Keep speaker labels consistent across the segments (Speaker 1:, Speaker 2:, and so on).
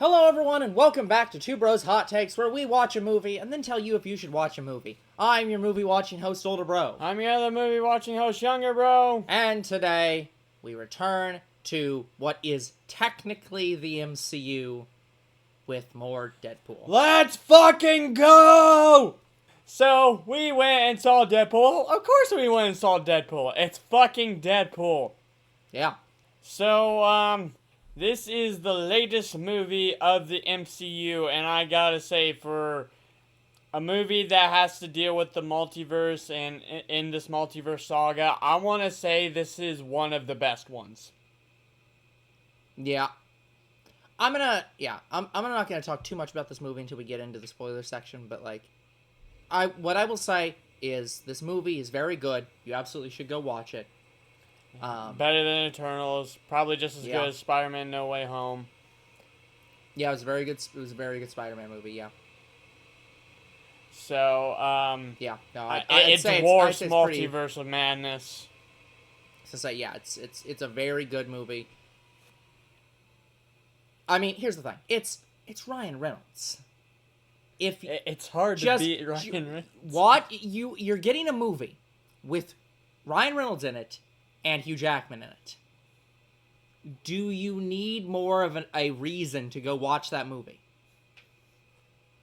Speaker 1: Hello everyone and welcome back to Two Bros Hot Takes, where we watch a movie and then tell you if you should watch a movie. I'm your movie watching host, Older Bro.
Speaker 2: I'm your other movie watching host, Younger Bro.
Speaker 1: And today, we return to what is technically the MCU with more Deadpool.
Speaker 2: Let's fucking go! So, we went and saw Deadpool. Of course we went and saw Deadpool. It's fucking Deadpool.
Speaker 1: Yeah.
Speaker 2: So, this is the latest movie of the MCU, and I gotta say, for a movie that has to deal with the multiverse and in this multiverse saga, I want to say this is one of the best ones.
Speaker 1: Yeah. I'm not gonna talk too much about this movie until we get into the spoiler section, but what I will say is this movie is very good. You absolutely should go watch it.
Speaker 2: Better than Eternals, probably just as good as Spider-Man No Way Home.
Speaker 1: Yeah, it was a very good Spider-Man movie. Yeah.
Speaker 2: So,
Speaker 1: yeah, no,
Speaker 2: it dwarfs Multiverse of Madness.
Speaker 1: So yeah, it's a very good movie. I mean, here's the thing: it's Ryan Reynolds.
Speaker 2: It's hard to beat Ryan Reynolds.
Speaker 1: You're getting a movie with Ryan Reynolds in it and Hugh Jackman in it. Do you need more of a reason to go watch that movie?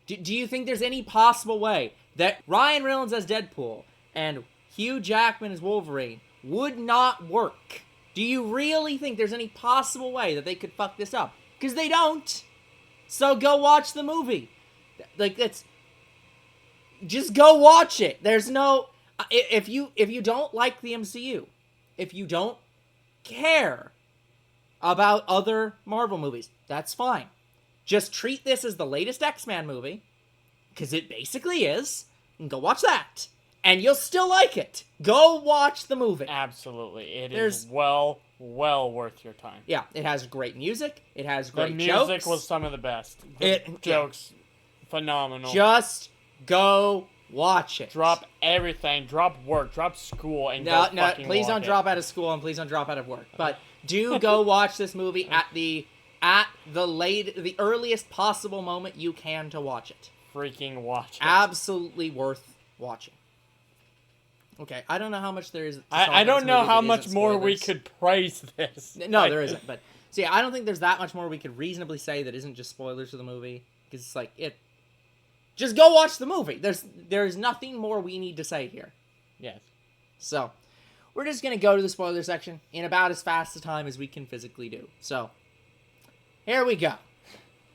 Speaker 1: Do you think there's any possible way that Ryan Reynolds as Deadpool and Hugh Jackman as Wolverine would not work? Do you really think there's any possible way that they could fuck this up? Because they don't. So go watch the movie. Just go watch it. There's no... If you don't like the MCU, if you don't care about other Marvel movies, that's fine. Just treat this as the latest X-Men movie, because it basically is, and go watch that. And you'll still like it. Go watch the movie.
Speaker 2: Absolutely. It is well worth your time.
Speaker 1: Yeah, it has great music. It has great jokes.
Speaker 2: The music was some of the best. The jokes, phenomenal.
Speaker 1: Just go watch it.
Speaker 2: Drop everything. Drop work. Drop school. And
Speaker 1: please don't drop out of school and please don't drop out of work. But do go watch this movie at the earliest possible moment you can to watch it.
Speaker 2: Freaking watch it.
Speaker 1: Absolutely worth watching. Okay, I don't know how much there is.
Speaker 2: I don't know how much more we could praise this.
Speaker 1: No, there isn't. But see, I don't think there's that much more we could reasonably say that isn't just spoilers for the movie, because it's like it. Just go watch the movie. There's nothing more we need to say here.
Speaker 2: Yes.
Speaker 1: So, we're just gonna go to the spoiler section in about as fast a time as we can physically do. So, here we go.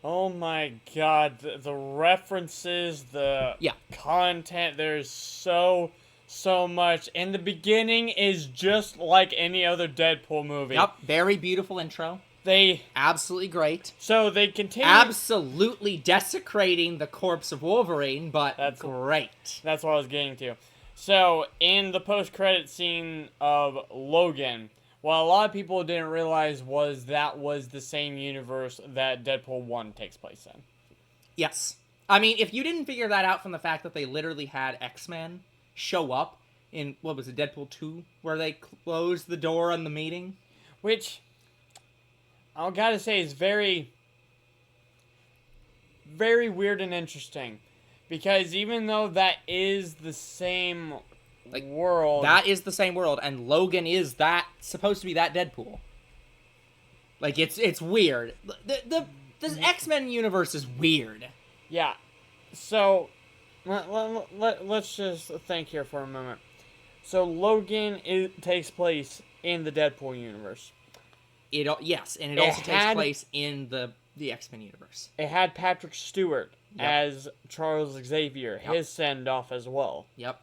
Speaker 2: Oh my god, the references, the content, there's so much. And the beginning is just like any other Deadpool movie.
Speaker 1: Yep, very beautiful intro. Absolutely great.
Speaker 2: So they continue...
Speaker 1: Absolutely desecrating the corpse of Wolverine, but that's great.
Speaker 2: That's what I was getting to. So, in the post-credit scene of Logan, what a lot of people didn't realize was that was the same universe that Deadpool 1 takes place in.
Speaker 1: Yes. I mean, if you didn't figure that out from the fact that they literally had X-Men show up in, what was it, Deadpool 2, where they closed the door on the meeting?
Speaker 2: Which, I gotta say, is very, very weird and interesting. Because even though that is the same world...
Speaker 1: That is the same world, and Logan is supposed to be that Deadpool. Like, it's weird. This X-Men universe is weird.
Speaker 2: Yeah. So, let's just think here for a moment. So, Logan takes place in the Deadpool universe.
Speaker 1: Yes, and it also takes place in the X-Men universe.
Speaker 2: It had Patrick Stewart as Charles Xavier, his send-off as well.
Speaker 1: Yep.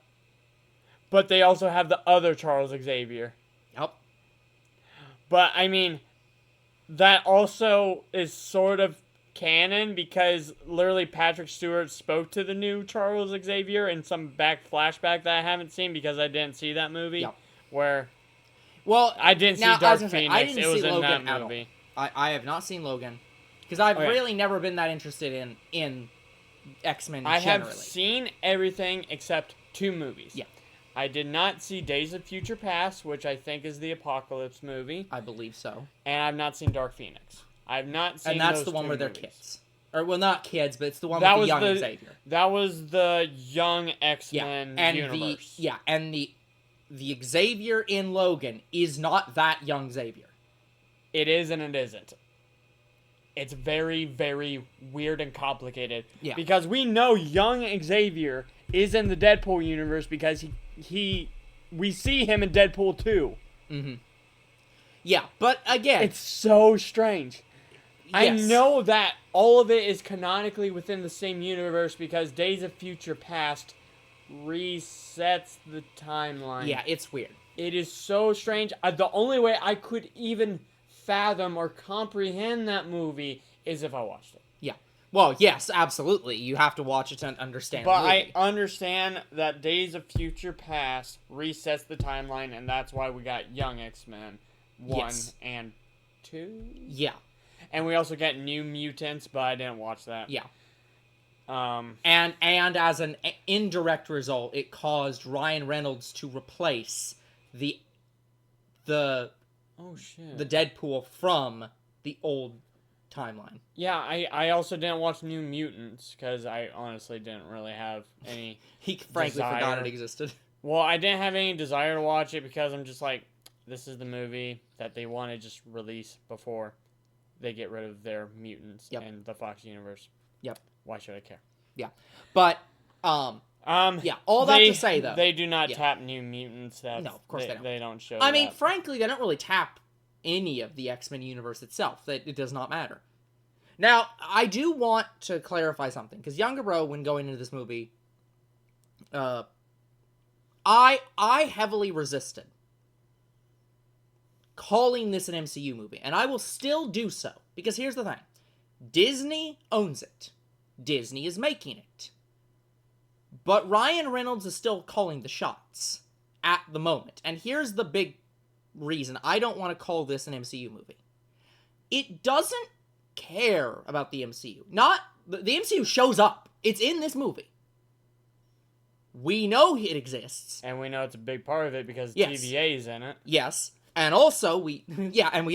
Speaker 2: But they also have the other Charles Xavier.
Speaker 1: Yep.
Speaker 2: But, I mean, that also is sort of canon because literally Patrick Stewart spoke to the new Charles Xavier in some flashback that I haven't seen because I didn't see that movie.
Speaker 1: Yep.
Speaker 2: Well, I didn't see Dark Phoenix. It was in that movie.
Speaker 1: I have not seen Logan because I've really never been that interested in X-Men generally.
Speaker 2: I have seen everything except 2 movies.
Speaker 1: Yeah.
Speaker 2: I did not see Days of Future Past, which I think is the Apocalypse movie.
Speaker 1: I believe so.
Speaker 2: And I've not seen Dark Phoenix. I've not seen
Speaker 1: And that's
Speaker 2: those
Speaker 1: the one
Speaker 2: two
Speaker 1: where they're
Speaker 2: movies.
Speaker 1: kids. Or, well, not kids, but it's the one
Speaker 2: That
Speaker 1: with the
Speaker 2: was
Speaker 1: young
Speaker 2: the-
Speaker 1: Xavier.
Speaker 2: That was the young
Speaker 1: Yeah,
Speaker 2: X-Men
Speaker 1: and
Speaker 2: universe.
Speaker 1: the Xavier in Logan is not that young Xavier.
Speaker 2: It is and it isn't. It's very, very weird and complicated.
Speaker 1: Yeah.
Speaker 2: Because we know young Xavier is in the Deadpool universe because we see him in Deadpool 2.
Speaker 1: Mm-hmm. Yeah, but again,
Speaker 2: It's so strange. I
Speaker 1: yes.
Speaker 2: know that all of it is canonically within the same universe because Days of Future Past resets the timeline.
Speaker 1: Yeah, it's weird.
Speaker 2: It is so strange. The only way I could even fathom or comprehend that movie is if I watched it.
Speaker 1: Yeah. Well, yes, absolutely. You have to watch it to understand
Speaker 2: But
Speaker 1: the movie.
Speaker 2: I understand that Days of Future Past resets the timeline, and that's why we got Young X-Men 1
Speaker 1: Yes.
Speaker 2: and 2.
Speaker 1: Yeah.
Speaker 2: And we also get New Mutants, but I didn't watch that.
Speaker 1: Yeah.
Speaker 2: Um,
Speaker 1: And as an indirect result, it caused Ryan Reynolds to replace the
Speaker 2: oh shit.
Speaker 1: the Deadpool from the old timeline.
Speaker 2: Yeah, I also didn't watch New Mutants because I honestly didn't really have any.
Speaker 1: He frankly forgot
Speaker 2: Desire.
Speaker 1: it existed.
Speaker 2: Well, I didn't have any desire to watch it because I'm just like, this is the movie that they want to just release before they get rid of their mutants
Speaker 1: Yep.
Speaker 2: in the Fox universe.
Speaker 1: Yep.
Speaker 2: Why should I care?
Speaker 1: Yeah. But yeah, all that to say though.
Speaker 2: They do not
Speaker 1: Yeah.
Speaker 2: tap New Mutants. That
Speaker 1: No, of course they don't.
Speaker 2: They don't show.
Speaker 1: I mean,
Speaker 2: that.
Speaker 1: frankly, they don't really tap any of the X-Men universe itself. It does not matter. Now, I do want to clarify something because Younger Bro, when going into this movie, I heavily resisted calling this an MCU movie, and I will still do so because here's the thing: Disney owns it. Disney is making it. But Ryan Reynolds is still calling the shots at the moment. And here's the big reason I don't want to call this an MCU movie. It doesn't care about the MCU. The MCU shows up. It's in this movie. We know it exists.
Speaker 2: And we know it's a big part of it because
Speaker 1: Yes.
Speaker 2: TVA is in it.
Speaker 1: Yes. And also we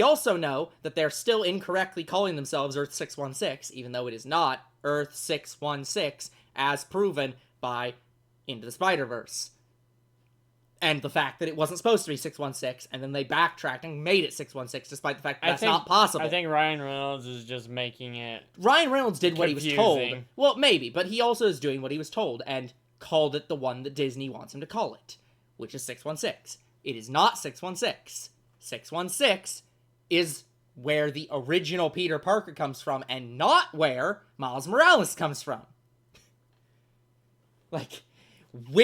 Speaker 1: also know that they're still incorrectly calling themselves Earth 616, even though it is not Earth 616, as proven by Into the Spider-Verse. And the fact that it wasn't supposed to be 616, and then they backtracked and made it 616, despite the fact that that's not possible.
Speaker 2: I think Ryan Reynolds is just making it.
Speaker 1: Ryan Reynolds did what he was told.
Speaker 2: confusing.
Speaker 1: Well, maybe, but he also is doing what he was told, and called it the one that Disney wants him to call it, which is 616. It is not 616. 616 is where the original Peter Parker comes from, and not where Miles Morales comes from.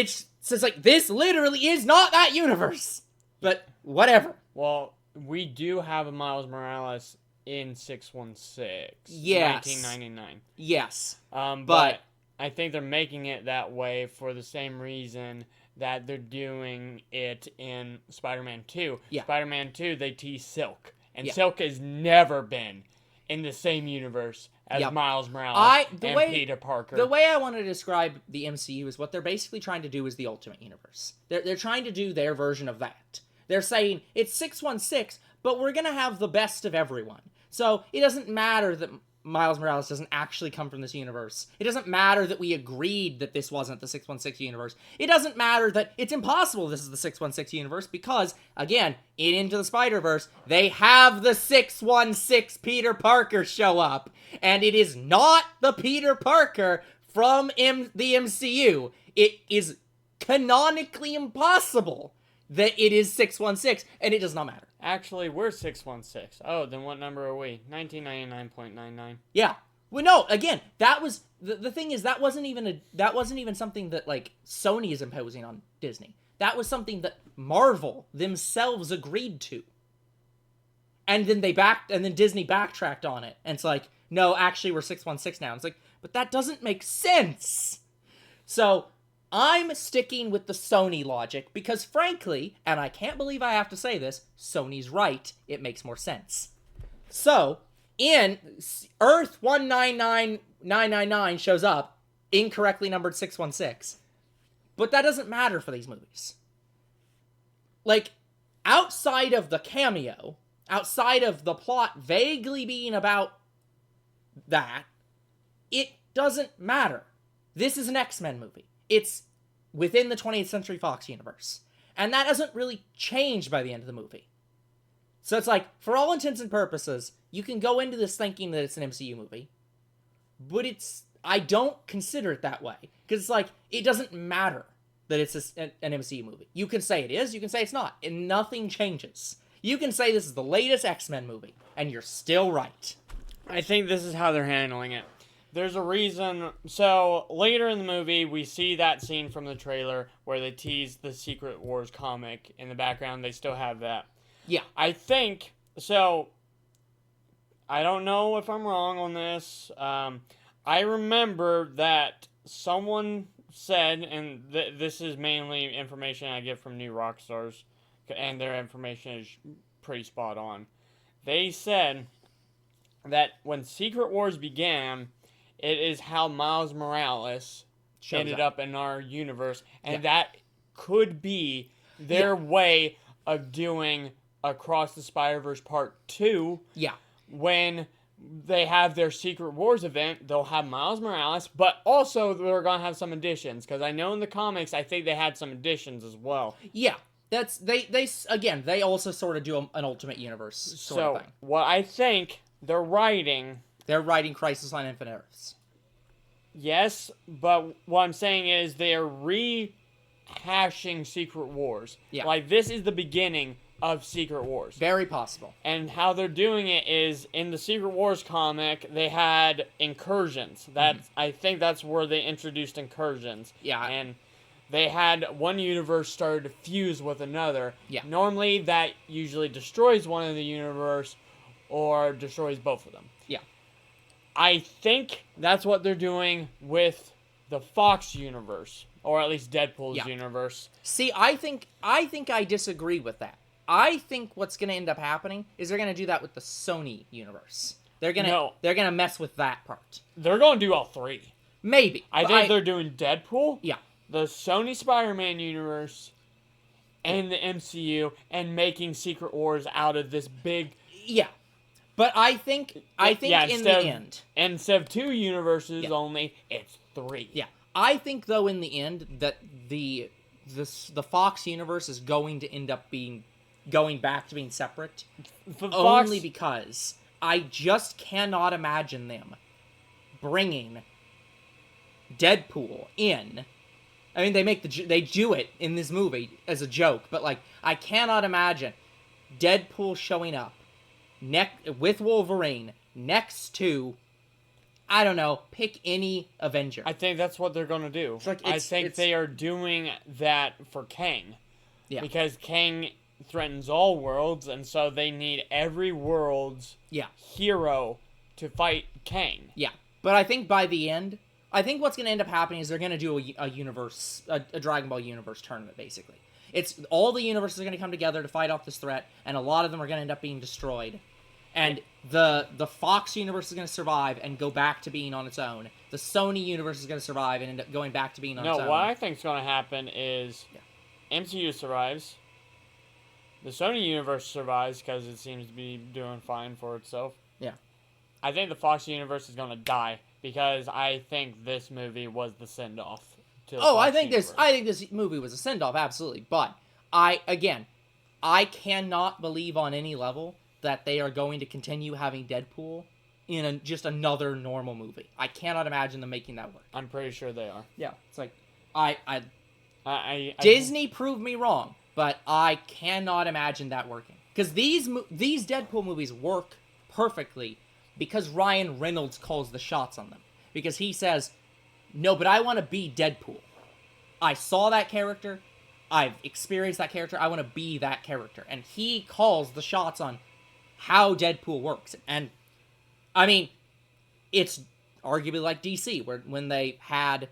Speaker 1: This literally is not that universe. But whatever.
Speaker 2: Well, we do have a Miles Morales in 616.
Speaker 1: Yes.
Speaker 2: 1999.
Speaker 1: Yes.
Speaker 2: But I think they're making it that way for the same reason that they're doing it in Spider-Man 2.
Speaker 1: Yeah.
Speaker 2: Spider-Man 2, they tease Silk. And
Speaker 1: Yeah.
Speaker 2: Silk has never been in the same universe as
Speaker 1: Yep.
Speaker 2: Miles Morales and Peter Parker.
Speaker 1: The way I want to describe the MCU is what they're basically trying to do is the Ultimate Universe. They're trying to do their version of that. They're saying, it's 616, but we're going to have the best of everyone. So it doesn't matter that Miles Morales doesn't actually come from this universe. It doesn't matter that we agreed that this wasn't the 616 universe. It doesn't matter that it's impossible this is the 616 universe because, again, in Into the Spider-Verse, they have the 616 Peter Parker show up. And it is not the Peter Parker from the MCU. It is canonically impossible that it is 616, and it does not matter.
Speaker 2: Actually, we're 616. Oh, then what number are we? 1999.99.
Speaker 1: Yeah. Well, no. Again, that was the thing is that wasn't even something that like Sony is imposing on Disney. That was something that Marvel themselves agreed to. And then Disney backtracked on it, and it's like, no, actually, we're 616 now. It's like, but that doesn't make sense. So I'm sticking with the Sony logic because, frankly, and I can't believe I have to say this, Sony's right. It makes more sense. So, in Earth 199999 shows up, incorrectly numbered 616. But that doesn't matter for these movies. Like, outside of the cameo, outside of the plot vaguely being about that, it doesn't matter. This is an X-Men movie. It's within the 20th Century Fox universe. And that doesn't really change by the end of the movie. So it's like, for all intents and purposes, you can go into this thinking that it's an MCU movie, but I don't consider it that way. Because it's like, it doesn't matter that it's an MCU movie. You can say it is, you can say it's not, and nothing changes. You can say this is the latest X-Men movie, and you're still right.
Speaker 2: I think this is how they're handling it. There's a reason. So, later in the movie, we see that scene from the trailer where they tease the Secret Wars comic in the background. They still have that.
Speaker 1: Yeah.
Speaker 2: I think, so, I don't know if I'm wrong on this. I remember that someone said, and this is mainly information I get from New Rockstars, and their information is pretty spot on. They said that when Secret Wars began, it is how Miles Morales ended up in our universe, and that could be their way of doing Across the Spider-Verse Part 2.
Speaker 1: Yeah.
Speaker 2: When they have their Secret Wars event, they'll have Miles Morales, but also they're going to have some additions, because I know in the comics, I think they had some additions as well.
Speaker 1: Yeah. That's, they also sort of do an Ultimate Universe sort of thing.
Speaker 2: What I think they're writing
Speaker 1: Crisis on Infinite Earths.
Speaker 2: Yes, but what I'm saying is they are rehashing Secret Wars.
Speaker 1: Yeah.
Speaker 2: Like, this is the beginning of Secret Wars.
Speaker 1: Very possible.
Speaker 2: And how they're doing it is, in the Secret Wars comic, they had incursions. I think that's where they introduced incursions.
Speaker 1: Yeah.
Speaker 2: And they had one universe started to fuse with another.
Speaker 1: Yeah.
Speaker 2: Normally, that usually destroys one of the universe or destroys both of them.
Speaker 1: Yeah.
Speaker 2: I think that's what they're doing with the Fox universe, or at least Deadpool's universe.
Speaker 1: See, I think I disagree with that. I think what's going to end up happening is they're going to do that with the Sony universe. They're going to mess with that part.
Speaker 2: They're going to do all three.
Speaker 1: Maybe.
Speaker 2: I think they're doing Deadpool,
Speaker 1: yeah,
Speaker 2: the Sony Spider-Man universe, and the MCU, and making Secret Wars out of this big...
Speaker 1: Yeah. But I think in the end...
Speaker 2: Instead of 2 universes only, it's 3.
Speaker 1: Yeah. I think, though, in the end, that the Fox universe is going to end up going back to being separate. Only because I just cannot imagine them bringing Deadpool in. I mean, they do it in this movie as a joke, but, like, I cannot imagine Deadpool showing up with Wolverine next to, I don't know, pick any Avenger.
Speaker 2: I think that's what they're going to do. I think they are doing that for Kang. Yeah. Because Kang threatens all worlds, and so they need every world's hero to fight Kang.
Speaker 1: Yeah. But I think by the end, I think what's going to end up happening is they're going to do a Dragon Ball universe tournament, basically. It's all the universes are going to come together to fight off this threat, and a lot of them are going to end up being destroyed. And the Fox universe is going to survive and go back to being on its own. The Sony universe is going to survive and end up going back to being on its own.
Speaker 2: No, what I think is going to happen is MCU survives. The Sony universe survives because it seems to be doing fine for itself.
Speaker 1: Yeah.
Speaker 2: I think the Fox universe is going to die because I think this movie was the send-off.
Speaker 1: I think this movie was a send-off, absolutely. But I cannot believe on any level that they are going to continue having Deadpool in just another normal movie. I cannot imagine them making that work.
Speaker 2: I'm pretty sure they are.
Speaker 1: Yeah, it's like Disney proved me wrong, but I cannot imagine that working. Because these Deadpool movies work perfectly because Ryan Reynolds calls the shots on them. Because he says, no, but I want to be Deadpool. I saw that character. I've experienced that character. I want to be that character. And he calls the shots on how Deadpool works. And, I mean, it's arguably like DC, where when they had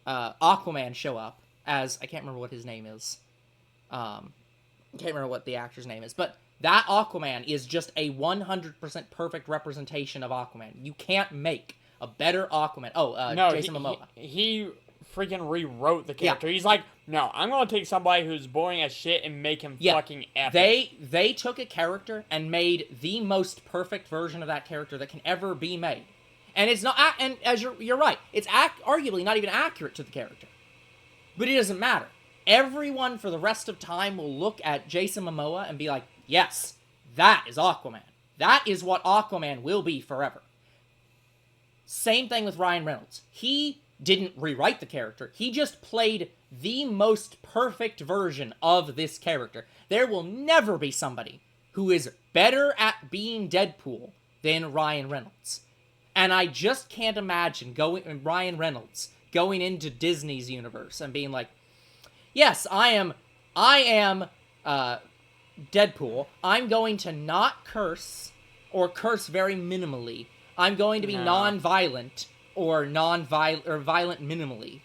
Speaker 1: Aquaman show up as, I can't remember what his name is. I can't remember what the actor's name is. But that Aquaman is just a 100% perfect representation of Aquaman. You can't make a better Aquaman. Jason Momoa.
Speaker 2: He freaking rewrote the character. He's like, no, I'm going to take somebody who's boring as shit and make him fucking epic.
Speaker 1: They took a character and made the most perfect version of that character that can ever be made. And it's not, and as you're right, it's arguably not even accurate to the character. But it doesn't matter. Everyone for the rest of time will look at Jason Momoa and be like, yes, that is Aquaman. That is what Aquaman will be forever. Same thing with Ryan Reynolds. He didn't rewrite the character. He just played the most perfect version of this character. There will never be somebody who is better at being Deadpool than Ryan Reynolds. And I just can't imagine Ryan Reynolds going into Disney's universe and being like, yes, I am Deadpool. I'm going to not curse or curse very minimally. I'm going to be non-violent or violent minimally.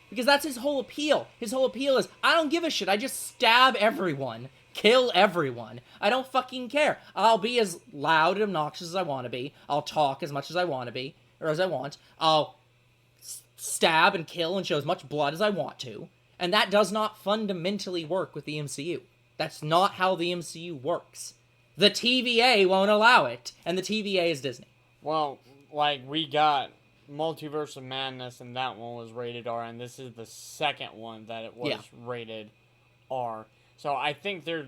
Speaker 1: Because that's his whole appeal. His whole appeal is, I don't give a shit. I just stab everyone. Kill everyone. I don't fucking care. I'll be as loud and obnoxious as I want to be. I'll talk as much as I want to be. Or as I want. I'll stab and kill and show as much blood as I want to. And that does not fundamentally work with the MCU. That's not how the MCU works. The TVA won't allow it. And the TVA is Disney.
Speaker 2: Well, like, we got Multiverse of Madness, and that one was rated R, and this is the second one that it was rated R. So I think they're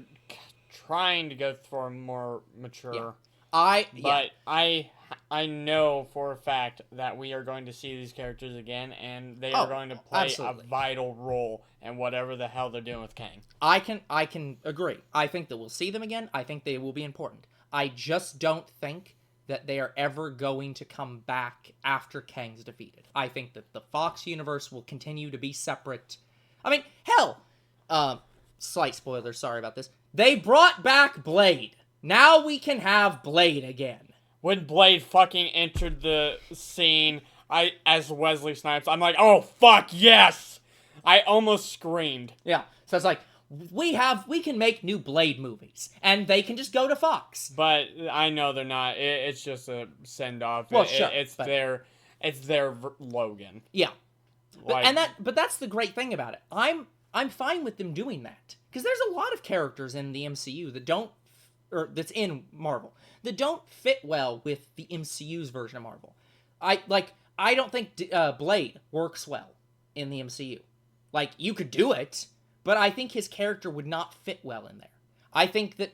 Speaker 2: trying to go for a more mature.
Speaker 1: Yeah.
Speaker 2: I know for a fact that we are going to see these characters again, and they are going to play a vital role in whatever the hell they're doing with Kang.
Speaker 1: I can agree. I think that we'll see them again. I think they will be important. I just don't think that they are ever going to come back after Kang's defeated. I think that the Fox universe will continue to be separate. I mean, hell, slight spoiler, sorry about this. They brought back Blade. Now we can have Blade again.
Speaker 2: When Blade fucking entered the scene, as Wesley Snipes, I'm like, oh fuck yes! I almost screamed.
Speaker 1: Yeah, so it's like, we can make new Blade movies, and they can just go to Fox.
Speaker 2: But I know they're not. It's just a send off.
Speaker 1: Well, sure,
Speaker 2: it's their Logan.
Speaker 1: Yeah, but that's the great thing about it. I'm fine with them doing that because there's a lot of characters in the MCU that's in Marvel that don't fit well with the MCU's version of Marvel. I don't think Blade works well in the MCU. Like, you could do it, but I think his character would not fit well in there. I think that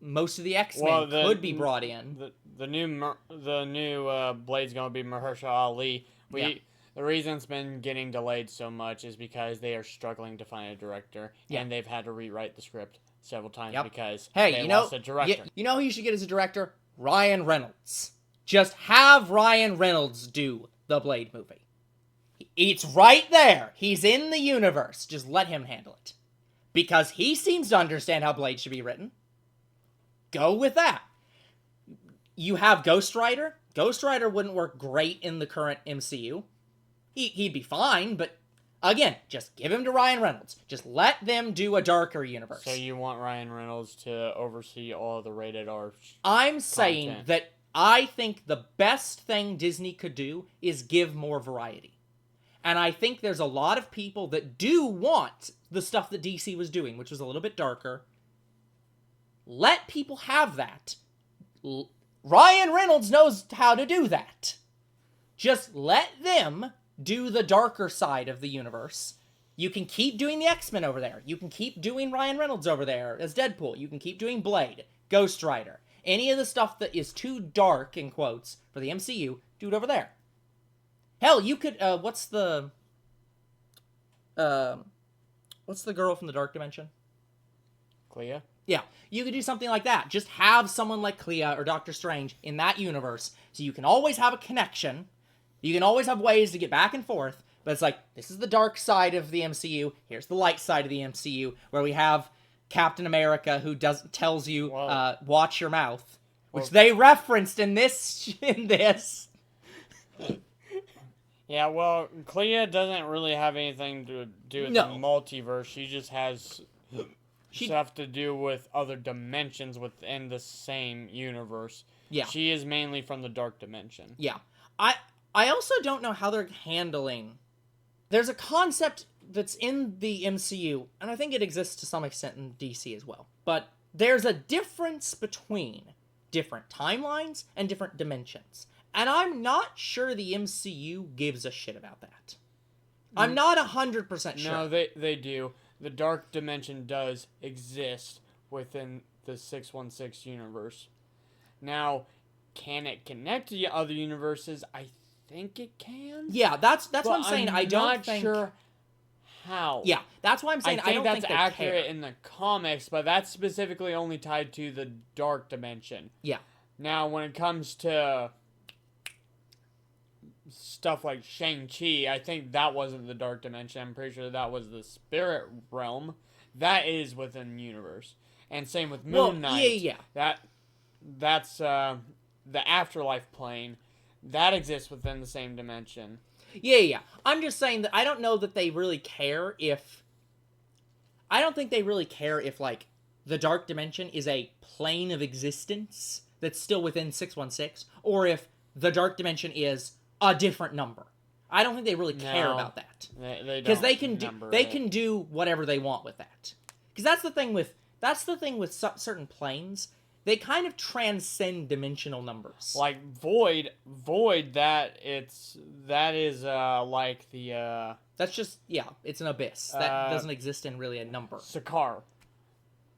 Speaker 1: most of the X-Men could be brought in.
Speaker 2: The new Blade's gonna be Mahershala Ali. The reason it's been getting delayed so much is because they are struggling to find a director, and they've had to rewrite the script several times because they lost a director.
Speaker 1: You know who you should get as a director? Ryan Reynolds. Just have Ryan Reynolds do the Blade movie. It's right there. He's in the universe. Just let him handle it. Because he seems to understand how Blade should be written. Go with that. You have Ghost Rider. Ghost Rider wouldn't work great in the current MCU. He'd be fine, but again, just give him to Ryan Reynolds. Just let them do a darker universe.
Speaker 2: So you want Ryan Reynolds to oversee all of the rated R
Speaker 1: I'm saying
Speaker 2: content.
Speaker 1: that I think the best thing Disney could do is give more variety. And I think there's a lot of people that do want the stuff that DC was doing, which was a little bit darker. Let people have that. Ryan Reynolds knows how to do that. Just let them do the darker side of the universe. You can keep doing the X-Men over there. You can keep doing Ryan Reynolds over there as Deadpool. You can keep doing Blade, Ghost Rider. Any of the stuff that is too dark, in quotes, for the MCU, do it over there. Hell, you could, what's the girl from the Dark Dimension?
Speaker 2: Clea?
Speaker 1: Yeah, you could do something like that. Just have someone like Clea or Doctor Strange in that universe, so you can always have a connection. You can always have ways to get back and forth, but it's like, this is the dark side of the MCU, here's the light side of the MCU, where we have Captain America who tells you, watch your mouth, which they referenced in this.
Speaker 2: Yeah, well, Clea doesn't really have anything to do with the multiverse. She just has stuff to do with other dimensions within the same universe.
Speaker 1: Yeah.
Speaker 2: She is mainly from the Dark Dimension.
Speaker 1: Yeah. I also don't know how they're handling there's a concept that's in the MCU, and I think it exists to some extent in DC as well. But there's a difference between different timelines and different dimensions. And I'm not sure the MCU gives a shit about that. I'm not 100% sure.
Speaker 2: No, they do. The dark dimension does exist within the 616 universe. Now, can it connect to the other universes? I think it can.
Speaker 1: Yeah, that's what I'm saying. I don't
Speaker 2: not
Speaker 1: think
Speaker 2: sure how.
Speaker 1: Yeah, that's why I'm saying I don't
Speaker 2: that's
Speaker 1: think they
Speaker 2: accurate
Speaker 1: care.
Speaker 2: in the comics, but that's specifically only tied to the dark dimension.
Speaker 1: Yeah.
Speaker 2: Now, when it comes to stuff like Shang-Chi, I think that wasn't the dark dimension. I'm pretty sure that was the spirit realm. That is within the universe. And same with Moon Knight.
Speaker 1: Yeah.
Speaker 2: That's the afterlife plane. That exists within the same dimension.
Speaker 1: Yeah. I'm just saying that I don't know that they really care if... I don't think they really care if, like, the dark dimension is a plane of existence that's still within 616, or if the dark dimension is a different number. I don't think they really care about that.
Speaker 2: Because
Speaker 1: they can do whatever they want with that. Because that's the thing with certain planes. They kind of transcend dimensional numbers.
Speaker 2: Like Void, that is like the
Speaker 1: that's just it's an abyss that doesn't exist in really a number.
Speaker 2: Sakaar.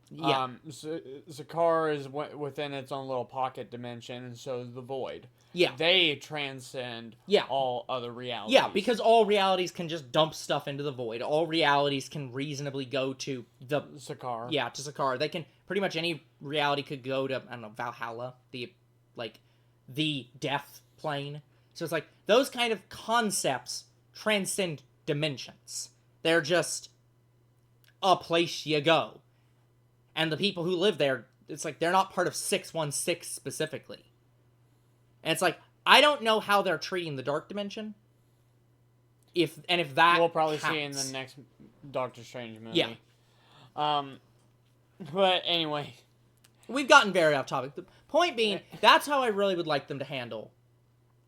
Speaker 1: Yeah.
Speaker 2: Sakaar is within its own little pocket dimension, and so is the Void.
Speaker 1: Yeah.
Speaker 2: They transcend all other realities.
Speaker 1: Yeah, because all realities can just dump stuff into the Void. All realities can reasonably go to the
Speaker 2: Sakaar.
Speaker 1: Yeah, to Sakaar. They can pretty much any reality could go to, I don't know, Valhalla, the death plane. So it's like those kind of concepts transcend dimensions. They're just a place you go. And the people who live there, it's like they're not part of 616 specifically. And it's like, I don't know how they're treating the dark dimension. If that
Speaker 2: we'll probably
Speaker 1: counts.
Speaker 2: see in the next Doctor Strange movie.
Speaker 1: Yeah.
Speaker 2: But anyway,
Speaker 1: we've gotten very off topic. The point being, that's how I really would like them to handle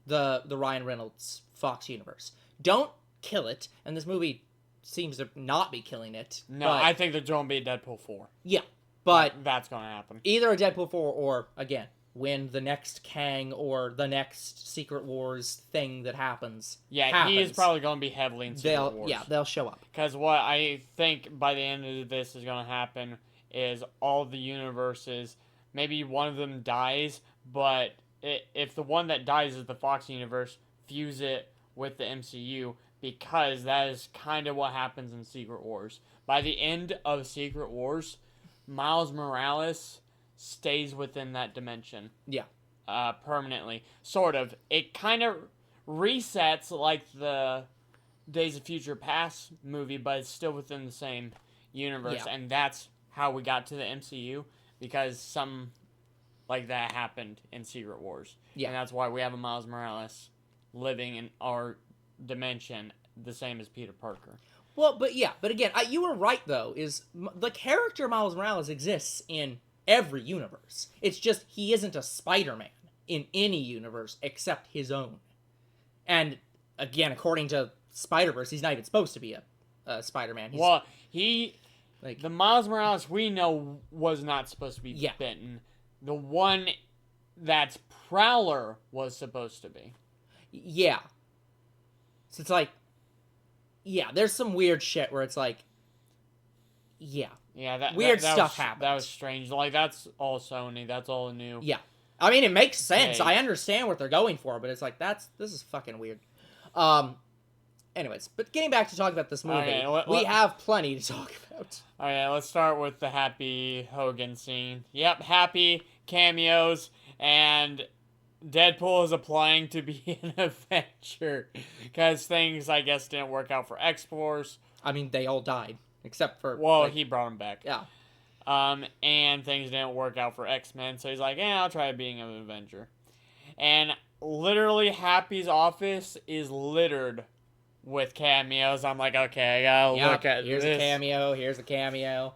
Speaker 1: the Ryan Reynolds Fox universe. Don't kill it, and this movie seems to not be killing it.
Speaker 2: No, I think there's going to be a Deadpool 4.
Speaker 1: Yeah, but
Speaker 2: that's going to happen.
Speaker 1: Either a Deadpool 4 or, again, when the next Kang or the next Secret Wars thing that happens
Speaker 2: he is probably going to be heavily in Secret Wars.
Speaker 1: Yeah, they'll show up.
Speaker 2: Because what I think by the end of this is going to happen is all the universes, maybe one of them dies, but if the one that dies is the Fox universe, fuse it with the MCU, because that is kind of what happens in Secret Wars. By the end of Secret Wars, Miles Morales stays within that dimension.
Speaker 1: Yeah.
Speaker 2: Permanently. Sort of. It kind of resets like the Days of Future Past movie, but it's still within the same universe.
Speaker 1: Yeah.
Speaker 2: And that's how we got to the MCU, because some like that happened in Secret Wars.
Speaker 1: Yeah.
Speaker 2: And that's why we have a Miles Morales living in our dimension the same as Peter Parker.
Speaker 1: Well, but again, you were right, though, is the character Miles Morales exists in every universe. It's just he isn't a Spider-Man in any universe except his own. And, again, according to Spider-Verse, he's not even supposed to be a Spider-Man.
Speaker 2: The Miles Morales we know was not supposed to be bitten. The one that's Prowler was supposed to be.
Speaker 1: Yeah. So it's like, there's some weird shit where it's like, weird stuff happens.
Speaker 2: That was strange. Like, that's all Sony. That's all new.
Speaker 1: Yeah. I mean, it makes sense. I understand what they're going for, but it's like, this is fucking weird. Anyways, but getting back to talk about this movie, we have plenty to talk about.
Speaker 2: Okay, let's start with the Happy Hogan scene. Yep, Happy, cameos, and Deadpool is applying to be an Avenger because things, I guess, didn't work out for X-Force.
Speaker 1: I mean, they all died, except for...
Speaker 2: Well, he brought them back.
Speaker 1: Yeah.
Speaker 2: And things didn't work out for X-Men, so he's like, I'll try being an Avenger. And literally, Happy's office is littered with cameos. I'm like, okay, I gotta look at
Speaker 1: here's
Speaker 2: this.
Speaker 1: Here's a cameo.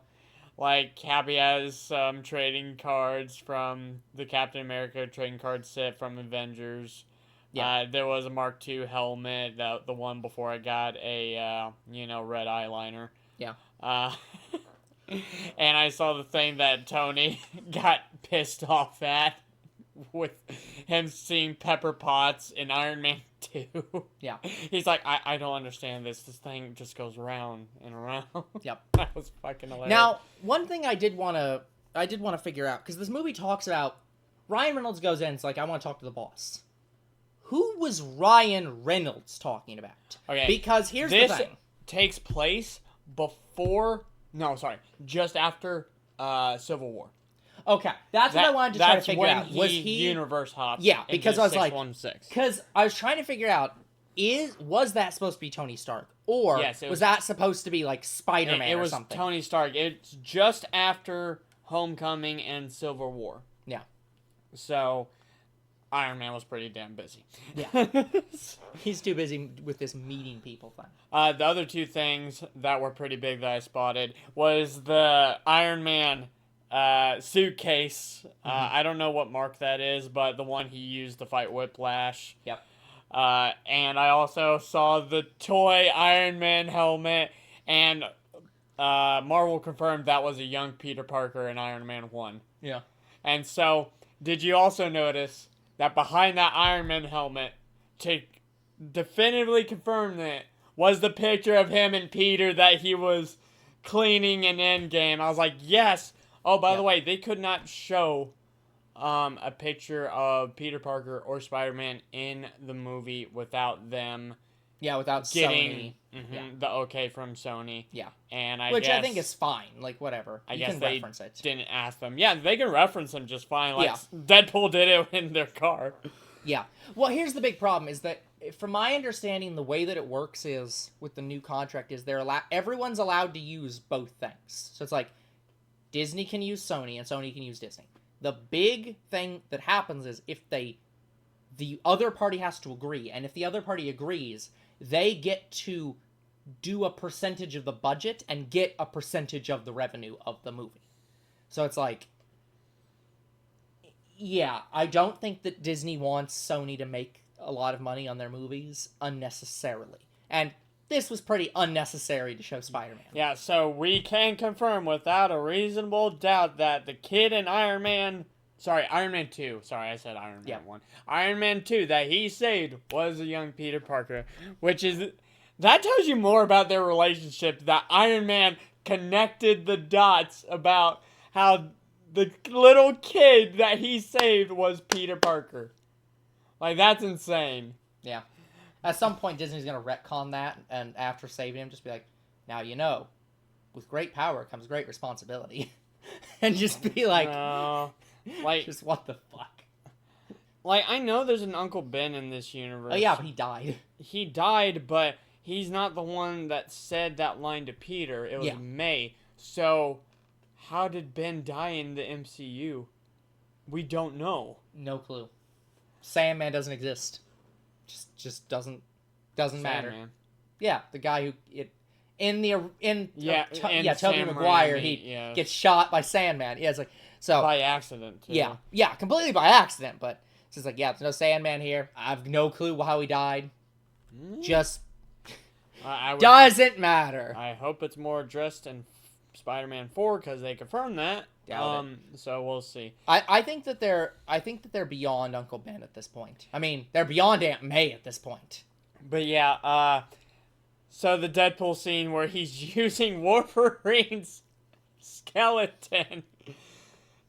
Speaker 2: Like, Happy has some trading cards from the Captain America trading card set from Avengers.
Speaker 1: Yeah.
Speaker 2: There was a Mark II helmet, the one before I got a, red eyeliner.
Speaker 1: Yeah.
Speaker 2: Uh, and I saw the thing that Tony got pissed off at with him seeing Pepper Potts in Iron Man 2.
Speaker 1: Yeah.
Speaker 2: He's like, I don't understand this. This thing just goes round and around.
Speaker 1: Yep.
Speaker 2: That was fucking hilarious.
Speaker 1: Now, one thing I did want to figure out, because this movie talks about Ryan Reynolds goes in, it's like, I want to talk to the boss. Who was Ryan Reynolds talking about?
Speaker 2: Okay.
Speaker 1: Because here's the
Speaker 2: this
Speaker 1: thing.
Speaker 2: takes place just after Civil War.
Speaker 1: Okay, that's what I wanted to try to figure out.
Speaker 2: Was he universe hopped?
Speaker 1: Yeah, because I was like,
Speaker 2: 616.
Speaker 1: because I was trying to figure out, was that supposed to be Tony Stark, or
Speaker 2: Yes,
Speaker 1: was that supposed to be like Spider-Man
Speaker 2: it
Speaker 1: or
Speaker 2: was
Speaker 1: something?
Speaker 2: Tony Stark. It's just after Homecoming and Civil War.
Speaker 1: Yeah.
Speaker 2: So Iron Man was pretty damn busy.
Speaker 1: Yeah. He's too busy with this meeting people thing.
Speaker 2: The other two things that were pretty big that I spotted was the Iron Man suitcase. I don't know what mark that is, but the one he used to fight Whiplash.
Speaker 1: Yep.
Speaker 2: And I also saw the toy Iron Man helmet, and Marvel confirmed that was a young Peter Parker in Iron Man 1.
Speaker 1: Yeah.
Speaker 2: And so, did you also notice that behind that Iron Man helmet, to definitively confirm that, was the picture of him and Peter that he was cleaning in Endgame? I was like, yes! Oh, by the way, they could not show a picture of Peter Parker or Spider-Man in the movie without them
Speaker 1: without
Speaker 2: getting
Speaker 1: Sony.
Speaker 2: the okay from Sony.
Speaker 1: Yeah.
Speaker 2: And
Speaker 1: Which I think is fine. Like, whatever.
Speaker 2: I
Speaker 1: You
Speaker 2: guess
Speaker 1: can
Speaker 2: they
Speaker 1: reference it.
Speaker 2: didn't ask them. Yeah, they can reference them just fine. Like
Speaker 1: Yeah.
Speaker 2: Deadpool did it in their car.
Speaker 1: Yeah. Well, here's the big problem is that, from my understanding, the way that it works is, with the new contract, is everyone's allowed to use both things. So it's like, Disney can use Sony, and Sony can use Disney. The big thing that happens is the other party has to agree, and if the other party agrees, they get to do a percentage of the budget and get a percentage of the revenue of the movie. So it's like, yeah, I don't think that Disney wants Sony to make a lot of money on their movies unnecessarily. And this was pretty unnecessary to show Spider-Man.
Speaker 2: Yeah, so we can confirm without a reasonable doubt that the kid in Iron Man 2. Sorry, I said Iron Man 1. Iron Man 2 that he saved was a young Peter Parker, that tells you more about their relationship, that Iron Man connected the dots about how the little kid that he saved was Peter Parker. Like, that's insane.
Speaker 1: Yeah. At some point, Disney's going to retcon that, and after saving him, just be like, now you know, with great power comes great responsibility. And just be like,
Speaker 2: like,
Speaker 1: just what the fuck?
Speaker 2: Like, I know there's an Uncle Ben in this universe.
Speaker 1: Oh yeah, but he died.
Speaker 2: He died, but he's not the one that said that line to Peter. It was May. So, how did Ben die in the MCU? We don't know.
Speaker 1: No clue. Sandman doesn't exist. Just doesn't matter.
Speaker 2: Sandman.
Speaker 1: Yeah, the guy who Tobey
Speaker 2: Sam
Speaker 1: Maguire,
Speaker 2: Raimi,
Speaker 1: he gets shot by Sandman. Yeah, it's like, so
Speaker 2: by accident. Too.
Speaker 1: Yeah, completely by accident. But it's just like, yeah, there's no Sandman here. I have no clue how he died. Just doesn't matter.
Speaker 2: I hope it's more addressed in Spider-Man 4 because they confirmed that. So we'll see.
Speaker 1: I think that they're beyond Uncle Ben at this point. I mean, they're beyond Aunt May at this point.
Speaker 2: But yeah, so the Deadpool scene where he's using Wolverine's skeleton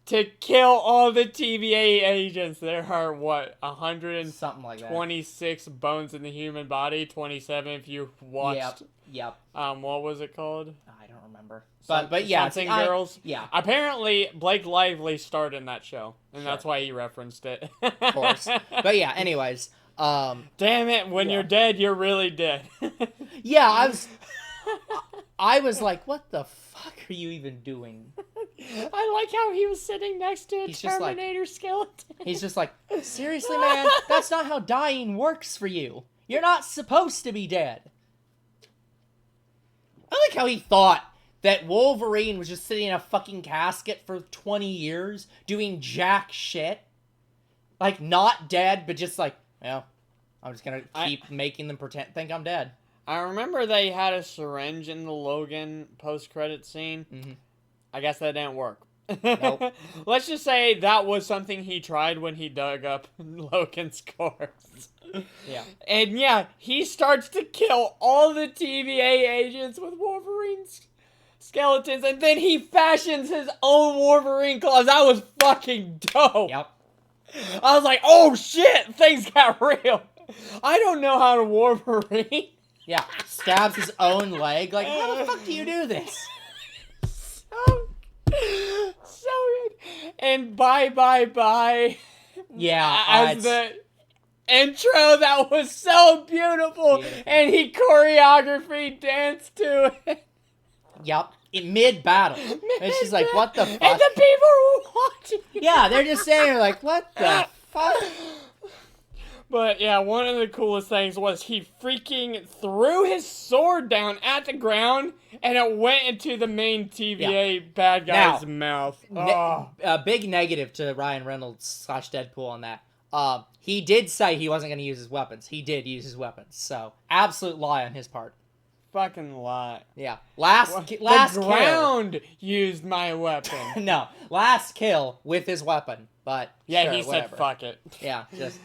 Speaker 2: to kill all the TVA agents. There are, 126 bones in the human body? 27 if you watched.
Speaker 1: Yep.
Speaker 2: What was it called?
Speaker 1: I don't remember. But yeah,
Speaker 2: Something Girls.
Speaker 1: Yeah.
Speaker 2: Apparently, Blake Lively starred in that show, and that's why he referenced it.
Speaker 1: Of course. But yeah, anyways.
Speaker 2: Damn it! When you're dead, you're really dead.
Speaker 1: Yeah, I was like, what the fuck are you even doing?
Speaker 2: I like how he was sitting next to a Terminator skeleton.
Speaker 1: He's just like, seriously, man? That's not how dying works for you. You're not supposed to be dead. I like how he thought that Wolverine was just sitting in a fucking casket for 20 years, doing jack shit. Like, not dead, but just like, well, I'm just gonna keep making them think I'm dead.
Speaker 2: I remember they had a syringe in the Logan post-credit scene.
Speaker 1: Mm-hmm.
Speaker 2: I guess that didn't work.
Speaker 1: Nope.
Speaker 2: Let's just say that was something he tried when he dug up Logan's corpse.
Speaker 1: Yeah.
Speaker 2: And yeah, he starts to kill all the TVA agents with Wolverine's skeletons, and then he fashions his own Wolverine claws. That was fucking dope.
Speaker 1: Yep.
Speaker 2: I was like, oh shit, things got real. I don't know how to Wolverine.
Speaker 1: Yeah. Stabs his own leg. Like, how the fuck do you do this?
Speaker 2: So good. And bye.
Speaker 1: Yeah.
Speaker 2: As the intro, that was so beautiful.
Speaker 1: Yeah.
Speaker 2: And he choreography danced to it.
Speaker 1: Yep. In mid-battle. It's just like, what the fuck?
Speaker 2: And the people were watching.
Speaker 1: Yeah, they're just saying, like, what the fuck?
Speaker 2: But yeah, one of the coolest things was he freaking threw his sword down at the ground, and it went into the main TVA bad guy's mouth.
Speaker 1: Big negative to Ryan Reynolds / Deadpool on that. He did say he wasn't going to use his weapons. He did use his weapons. So, absolute lie on his part.
Speaker 2: Fucking lie.
Speaker 1: Yeah. Last
Speaker 2: ground used my weapon.
Speaker 1: No. Last kill with his weapon. But,
Speaker 2: yeah,
Speaker 1: sure,
Speaker 2: he
Speaker 1: whatever.
Speaker 2: said fuck it.
Speaker 1: Yeah, just...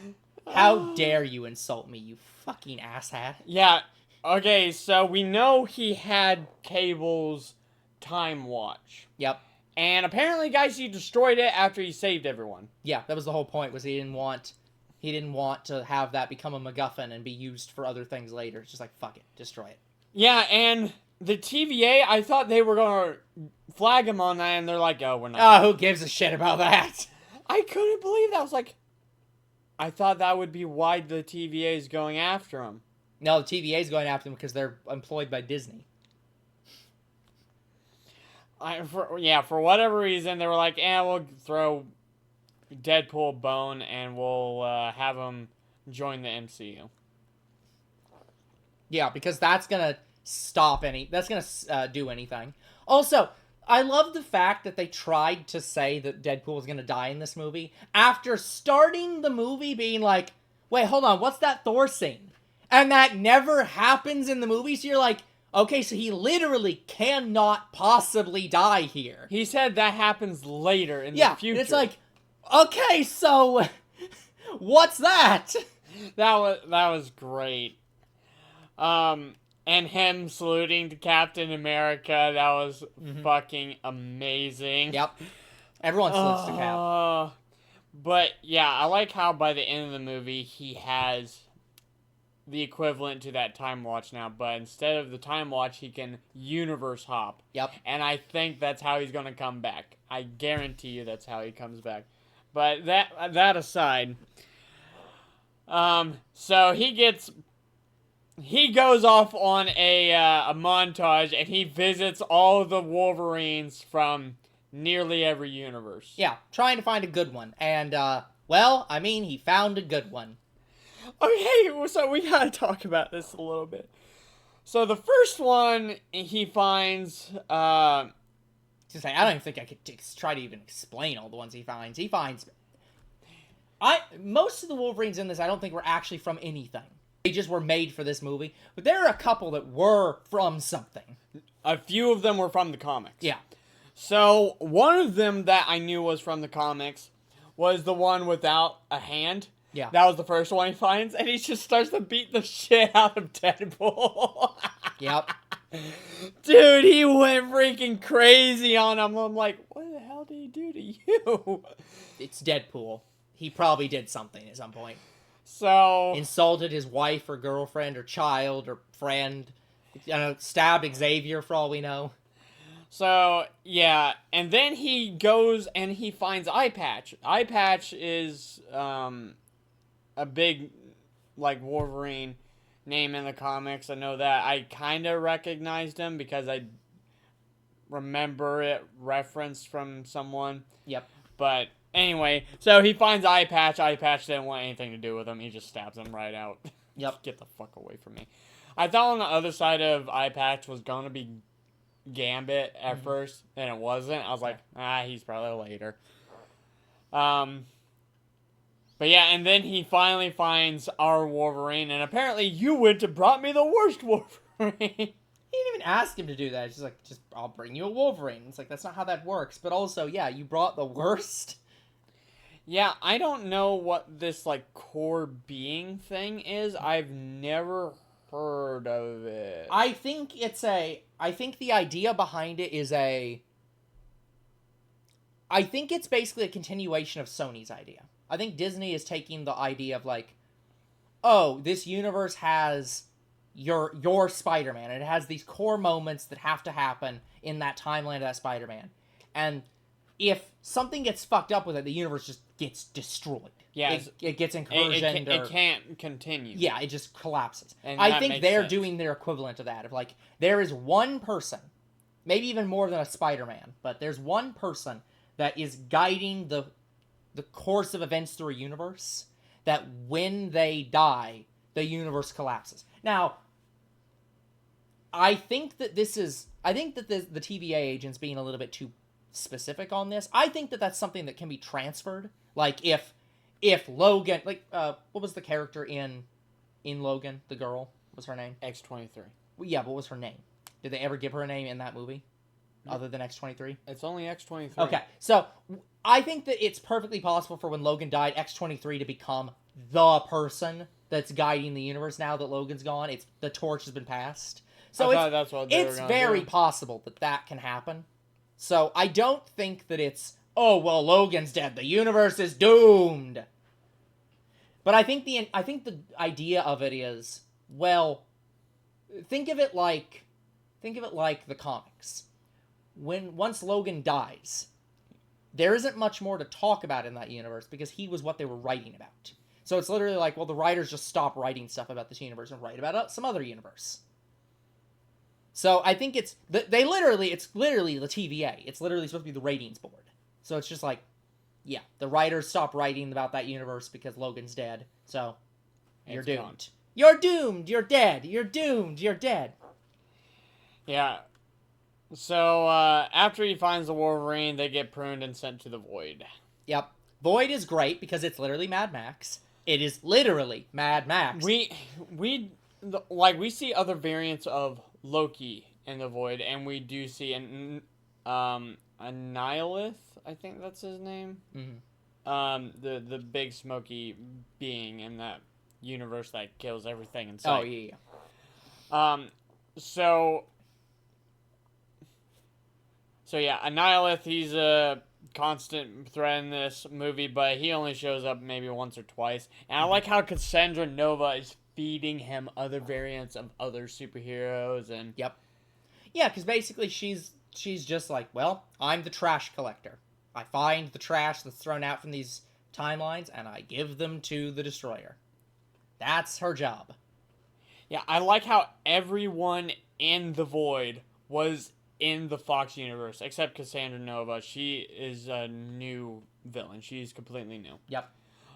Speaker 1: How dare you insult me, you fucking asshat.
Speaker 2: Yeah, okay, so we know he had Cable's time watch.
Speaker 1: Yep.
Speaker 2: And apparently, guys, he destroyed it after he saved everyone.
Speaker 1: Yeah, that was the whole point, was he didn't want to have that become a MacGuffin and be used for other things later. It's just like, fuck it, destroy it.
Speaker 2: Yeah, and the TVA, I thought they were going to flag him on that, and they're like, oh, we're not.
Speaker 1: Oh, who gives a shit about that?
Speaker 2: I couldn't believe that. I was like, I thought that would be why the TVA is going after him.
Speaker 1: No, the TVA is going after them because they're employed by Disney.
Speaker 2: For whatever reason, they were like, we'll throw Deadpool a bone and we'll have him join the MCU.
Speaker 1: Yeah, because that's going to do anything. Also, I love the fact that they tried to say that Deadpool was going to die in this movie after starting the movie being like, wait, hold on, what's that Thor scene? And that never happens in the movie, so you're like, okay, so he literally cannot possibly die here.
Speaker 2: He said that happens later in the future.
Speaker 1: Yeah, it's like, okay, so what's that?
Speaker 2: That was great. And him saluting to Captain America, that was fucking amazing.
Speaker 1: Yep. Everyone salutes to Cap.
Speaker 2: But yeah, I like how by the end of the movie, he has the equivalent to that time watch now, but instead of the time watch, he can universe hop.
Speaker 1: Yep.
Speaker 2: And I think that's how he's going to come back. I guarantee you that's how he comes back. But that aside, so he goes off on a montage, and he visits all of the Wolverines from nearly every universe.
Speaker 1: Yeah, trying to find a good one. And, he found a good one.
Speaker 2: Okay, so we gotta talk about this a little bit. So the first one he finds,
Speaker 1: I don't even think I could try to even explain all the ones he finds. He finds... most of the Wolverines in this, I don't think were actually from anything. They just were made for this movie. But there are a couple that were from something.
Speaker 2: A few of them were from the comics.
Speaker 1: Yeah.
Speaker 2: So, one of them that I knew was from the comics was the one without a hand.
Speaker 1: Yeah.
Speaker 2: That was the first one he finds, and he just starts to beat the shit out of Deadpool.
Speaker 1: Yep.
Speaker 2: Dude, he went freaking crazy on him. I'm like, what the hell did he do to you?
Speaker 1: It's Deadpool. He probably did something at some point.
Speaker 2: So...
Speaker 1: insulted his wife or girlfriend or child or friend. Stabbed Xavier for all we know.
Speaker 2: So, yeah. And then he goes and he finds Eye Patch. Eye Patch is a big, Wolverine name in the comics. I know that. I kind of recognized him because I remember it referenced from someone.
Speaker 1: Yep.
Speaker 2: But... anyway, so he finds Eye Patch. Eye Patch didn't want anything to do with him. He just stabs him right out.
Speaker 1: Yep.
Speaker 2: Get the fuck away from me. I thought on the other side of Eye Patch was going to be Gambit at first, and it wasn't. I was like, he's probably later. But yeah, and then he finally finds our Wolverine, and apparently you went and brought me the worst Wolverine.
Speaker 1: He didn't even ask him to do that. It's just like, I'll bring you a Wolverine. It's like, that's not how that works. But also, yeah, you brought the worst.
Speaker 2: Yeah, I don't know what this, like, core being thing is. I've never heard of it.
Speaker 1: I think the idea behind it is I think it's basically a continuation of Sony's idea. I think Disney is taking the idea of, like, oh, this universe has your Spider-Man, and it has these core moments that have to happen in that timeline of that Spider-Man. And if something gets fucked up with it, the universe just gets destroyed.
Speaker 2: Yeah,
Speaker 1: it gets incursioned.
Speaker 2: It can't continue.
Speaker 1: Yeah, it just collapses.
Speaker 2: And
Speaker 1: I think they're
Speaker 2: sense.
Speaker 1: doing their equivalent of that. Of like, there is one person, maybe even more than a Spider-Man, but there's one person that is guiding the course of events through a universe, that when they die, the universe collapses. Now, I think that the TVA agent's being a little bit too specific on this. I think that that's something that can be transferred. Like, if Logan, like, what was the character in Logan, the girl? What was her name?
Speaker 2: X-23.
Speaker 1: Well, yeah, what was her name? Did they ever give her a name in that movie? Other than X-23?
Speaker 2: It's only X-23.
Speaker 1: Okay, so I think that it's perfectly possible for when Logan died, X-23 to become the person that's guiding the universe now that Logan's gone. The torch has been passed. So it's very possible that can happen. So I don't think that it's, oh, well, Logan's dead, the universe is doomed. But I think the idea of it is, well, think of it like the comics. Once Logan dies, there isn't much more to talk about in that universe because he was what they were writing about. So it's literally like, well, the writers just stop writing stuff about this universe and write about some other universe. So I think it's literally the TVA. It's literally supposed to be the ratings board. So it's just like, yeah, the writers stop writing about that universe because Logan's dead. So you're doomed. Gone. You're doomed. You're dead. You're doomed. You're dead.
Speaker 2: Yeah. So, after he finds the Wolverine, they get pruned and sent to the Void.
Speaker 1: Yep. Void is great because it's literally Mad Max. It is literally Mad Max.
Speaker 2: We see other variants of Loki in the Void, and we do see Annihilith, I think that's his name.
Speaker 1: Mm-hmm.
Speaker 2: The big smoky being in that universe that kills everything in sight.
Speaker 1: Oh, yeah.
Speaker 2: So yeah, Annihilith, he's a constant threat in this movie, but he only shows up maybe once or twice. And I like how Cassandra Nova is feeding him other variants of other superheroes and...
Speaker 1: Yep. Yeah, because basically she's just like, well, I'm the trash collector. I find the trash that's thrown out from these timelines, and I give them to the Destroyer. That's her job.
Speaker 2: Yeah, I like how everyone in the Void was in the Fox universe, except Cassandra Nova. She is a new villain. She's completely new.
Speaker 1: Yep.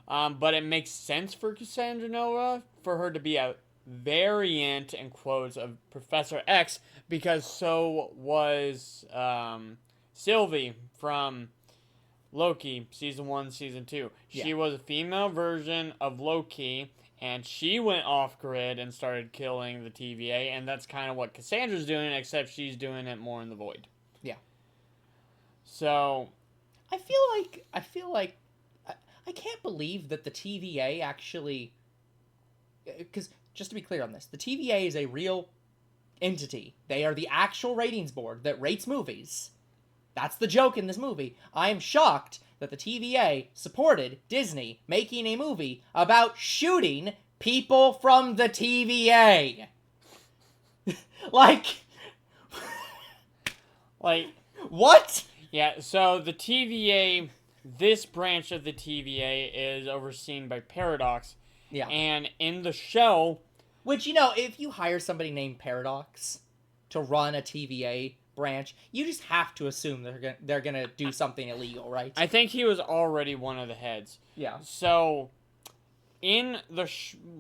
Speaker 2: But it makes sense for Cassandra Nova for her to be a variant, in quotes, of Professor X, because so was Sylvie from Loki, Season 1, Season 2.
Speaker 1: Yeah.
Speaker 2: She was a female version of Loki, and she went off-grid and started killing the TVA, and that's kind of what Cassandra's doing, except she's doing it more in the Void.
Speaker 1: Yeah.
Speaker 2: So...
Speaker 1: I feel like... I can't believe that the TVA actually... Because, just to be clear on this, the TVA is a real entity. They are the actual ratings board that rates movies. That's the joke in this movie. I am shocked that the TVA supported Disney making a movie about shooting people from the TVA. Like, what?
Speaker 2: Yeah, so the TVA, this branch of the TVA is overseen by Paradox.
Speaker 1: Yeah.
Speaker 2: And in the show...
Speaker 1: Which, if you hire somebody named Paradox to run a TVA branch, you just have to assume they're gonna do something illegal, right?
Speaker 2: I think he was already one of the heads.
Speaker 1: Yeah.
Speaker 2: So, in the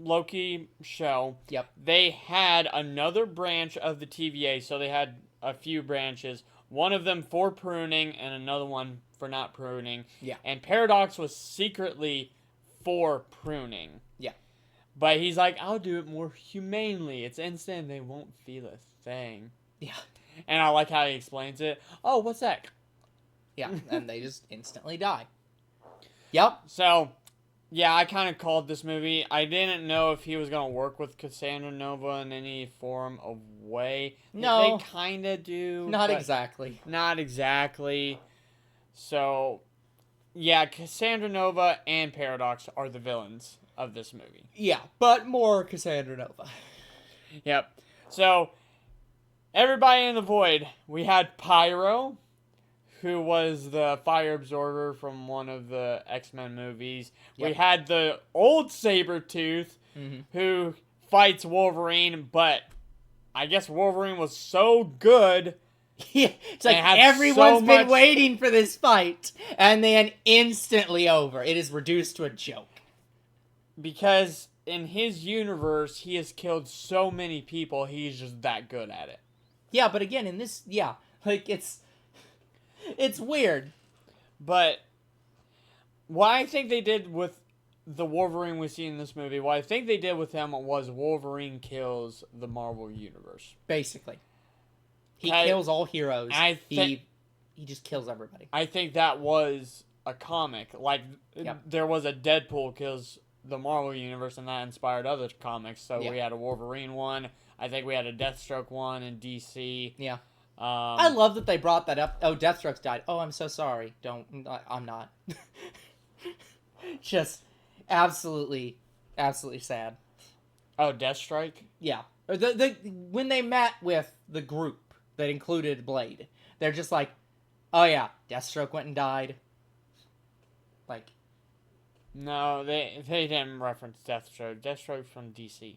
Speaker 2: Loki show,
Speaker 1: yep,
Speaker 2: they had another branch of the TVA, so they had a few branches. One of them for pruning, and another one for not pruning.
Speaker 1: Yeah.
Speaker 2: And Paradox was secretly for pruning.
Speaker 1: Yeah.
Speaker 2: But he's like, I'll do it more humanely. It's instant. They won't feel a thing.
Speaker 1: Yeah.
Speaker 2: And I like how he explains it. Oh, what's that?
Speaker 1: Yeah, and they just instantly die. Yep.
Speaker 2: So, yeah, I kind of called this movie. I didn't know if he was going to work with Cassandra Nova in any form of way.
Speaker 1: No.
Speaker 2: They kind of do.
Speaker 1: Not exactly.
Speaker 2: Not exactly. So, yeah, Cassandra Nova and Paradox are the villains of this movie.
Speaker 1: Yeah, but more Cassandra Nova.
Speaker 2: Yep. So, everybody in the void. We had Pyro, who was the fire absorber from one of the X-Men movies.
Speaker 1: Yep.
Speaker 2: We had the old Sabretooth, who fights Wolverine, but I guess Wolverine was so good.
Speaker 1: Yeah, it's like
Speaker 2: had
Speaker 1: everyone's
Speaker 2: so
Speaker 1: been
Speaker 2: much-
Speaker 1: waiting for this fight, and then instantly over. It is reduced to a joke.
Speaker 2: Because in his universe, he has killed so many people, he's just that good at it.
Speaker 1: Yeah, but again, in this, yeah, like, it's weird.
Speaker 2: But what I think they did with the Wolverine we see in this movie, what I think they did with him was Wolverine kills the Marvel Universe.
Speaker 1: Basically. He kills all heroes. He just kills everybody.
Speaker 2: I think that was a comic. Like, there was a Deadpool kills the Marvel Universe, and that inspired other comics. So we had a Wolverine one. I think we had a Deathstroke one in DC.
Speaker 1: Yeah. I love that they brought that up. Oh, Deathstroke's died. Oh, I'm so sorry. I'm not. Just absolutely sad.
Speaker 2: Oh, Deathstrike?
Speaker 1: Yeah. When they met with the group that included Blade, they're just like, oh yeah, Deathstroke went and died. Like,
Speaker 2: no, they didn't reference Deathstroke. Deathstroke's from DC.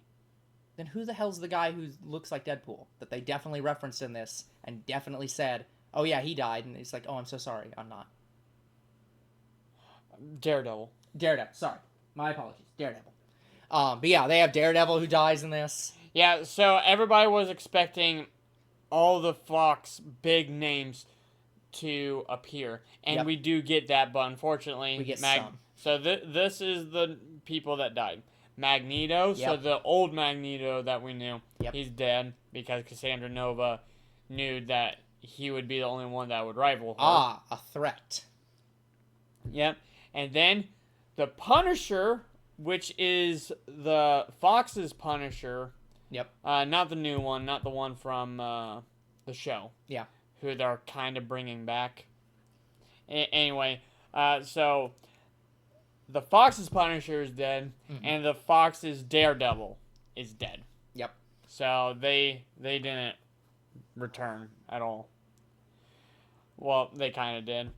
Speaker 1: Then who the hell's the guy who looks like Deadpool that they definitely referenced in this and definitely said, oh yeah, he died, and it's like, oh, I'm so sorry, I'm not.
Speaker 2: Daredevil.
Speaker 1: Sorry. My apologies. Daredevil. But yeah, they have Daredevil who dies in this.
Speaker 2: Yeah, so everybody was expecting all the Fox big names to appear. And we do get that, but unfortunately...
Speaker 1: We get some.
Speaker 2: So this is the people that died. Magneto, so the old Magneto that we knew, he's dead because Cassandra Nova knew that he would be the only one that would rival her.
Speaker 1: Ah, a threat.
Speaker 2: Yep. And then the Punisher, which is the Fox's Punisher.
Speaker 1: Yep.
Speaker 2: Not the new one, not the one from the show.
Speaker 1: Yeah.
Speaker 2: Who they're kind of bringing back. Anyway, so the Fox's Punisher is dead, and the Fox's Daredevil is dead.
Speaker 1: Yep.
Speaker 2: So they didn't return at all. Well, they kind of did.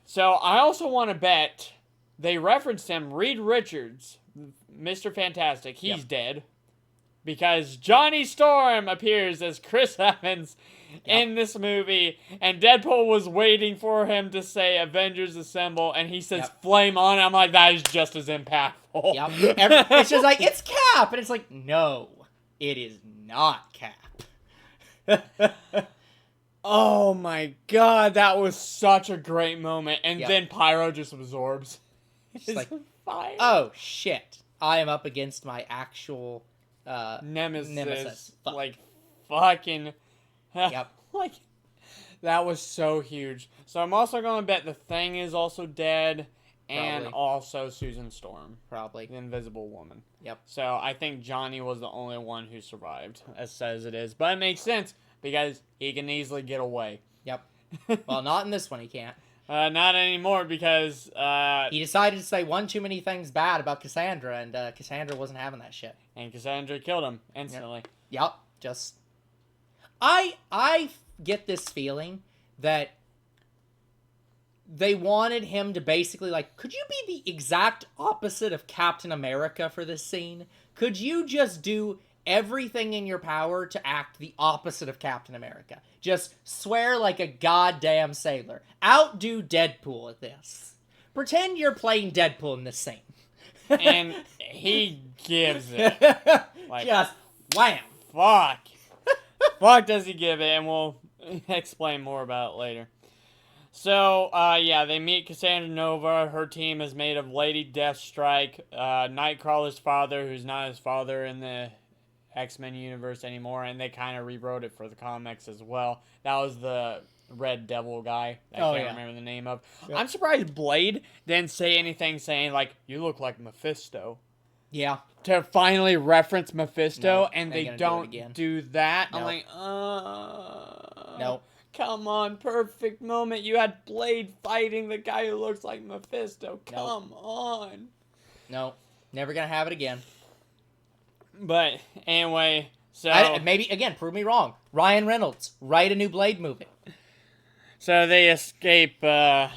Speaker 2: So I also want to bet they referenced him, Reed Richards, Mr. Fantastic. He's dead. Because Johnny Storm appears as Chris Evans in this movie, and Deadpool was waiting for him to say Avengers Assemble, and he says Flame On. I'm like, that is just as impactful.
Speaker 1: Yep. It's just like, it's Cap! And it's like, no, it is not Cap.
Speaker 2: Oh my god, that was such a great moment. And then Pyro just absorbs.
Speaker 1: It's like,
Speaker 2: fire.
Speaker 1: Oh, shit. I am up against my actual...
Speaker 2: Nemesis.
Speaker 1: Fuck.
Speaker 2: Like, fucking...
Speaker 1: Yep.
Speaker 2: Like, that was so huge. So I'm also going to bet the Thing is also dead. And
Speaker 1: Probably.
Speaker 2: also Susan Storm.
Speaker 1: Probably.
Speaker 2: The Invisible Woman.
Speaker 1: Yep.
Speaker 2: So I think Johnny was the only one who survived, as sad as it is. But it makes sense, because he can easily get away.
Speaker 1: Yep. Well, not in this one, he can't.
Speaker 2: Not anymore, because...
Speaker 1: he decided to say one too many things bad about Cassandra, and Cassandra wasn't having that shit.
Speaker 2: And Cassandra killed him instantly.
Speaker 1: Yep. Just... I get this feeling that they wanted him to basically, like, could you be the exact opposite of Captain America for this scene? Could you just do everything in your power to act the opposite of Captain America? Just swear like a goddamn sailor. Outdo Deadpool at this. Pretend you're playing Deadpool in this scene.
Speaker 2: And he gives it. Like,
Speaker 1: just wham.
Speaker 2: Fuck. Fuck does he give it, and we'll explain more about it later. So, yeah, they meet Cassandra Nova. Her team is made of Lady Deathstrike, Nightcrawler's father, who's not his father in the X-Men universe anymore, and they kind of rewrote it for the comics as well. That was the Red Devil guy. I can't remember the name of. Yep. I'm surprised Blade didn't say anything saying, like, you look like Mephisto.
Speaker 1: Yeah.
Speaker 2: To finally reference Mephisto, and they don't do that.
Speaker 1: Nope.
Speaker 2: I'm like,
Speaker 1: Nope.
Speaker 2: Come on, perfect moment. You had Blade fighting the guy who looks like Mephisto. Come on.
Speaker 1: No, never gonna have it again.
Speaker 2: But anyway, so
Speaker 1: maybe again, prove me wrong. Ryan Reynolds, write a new Blade movie.
Speaker 2: So they escape the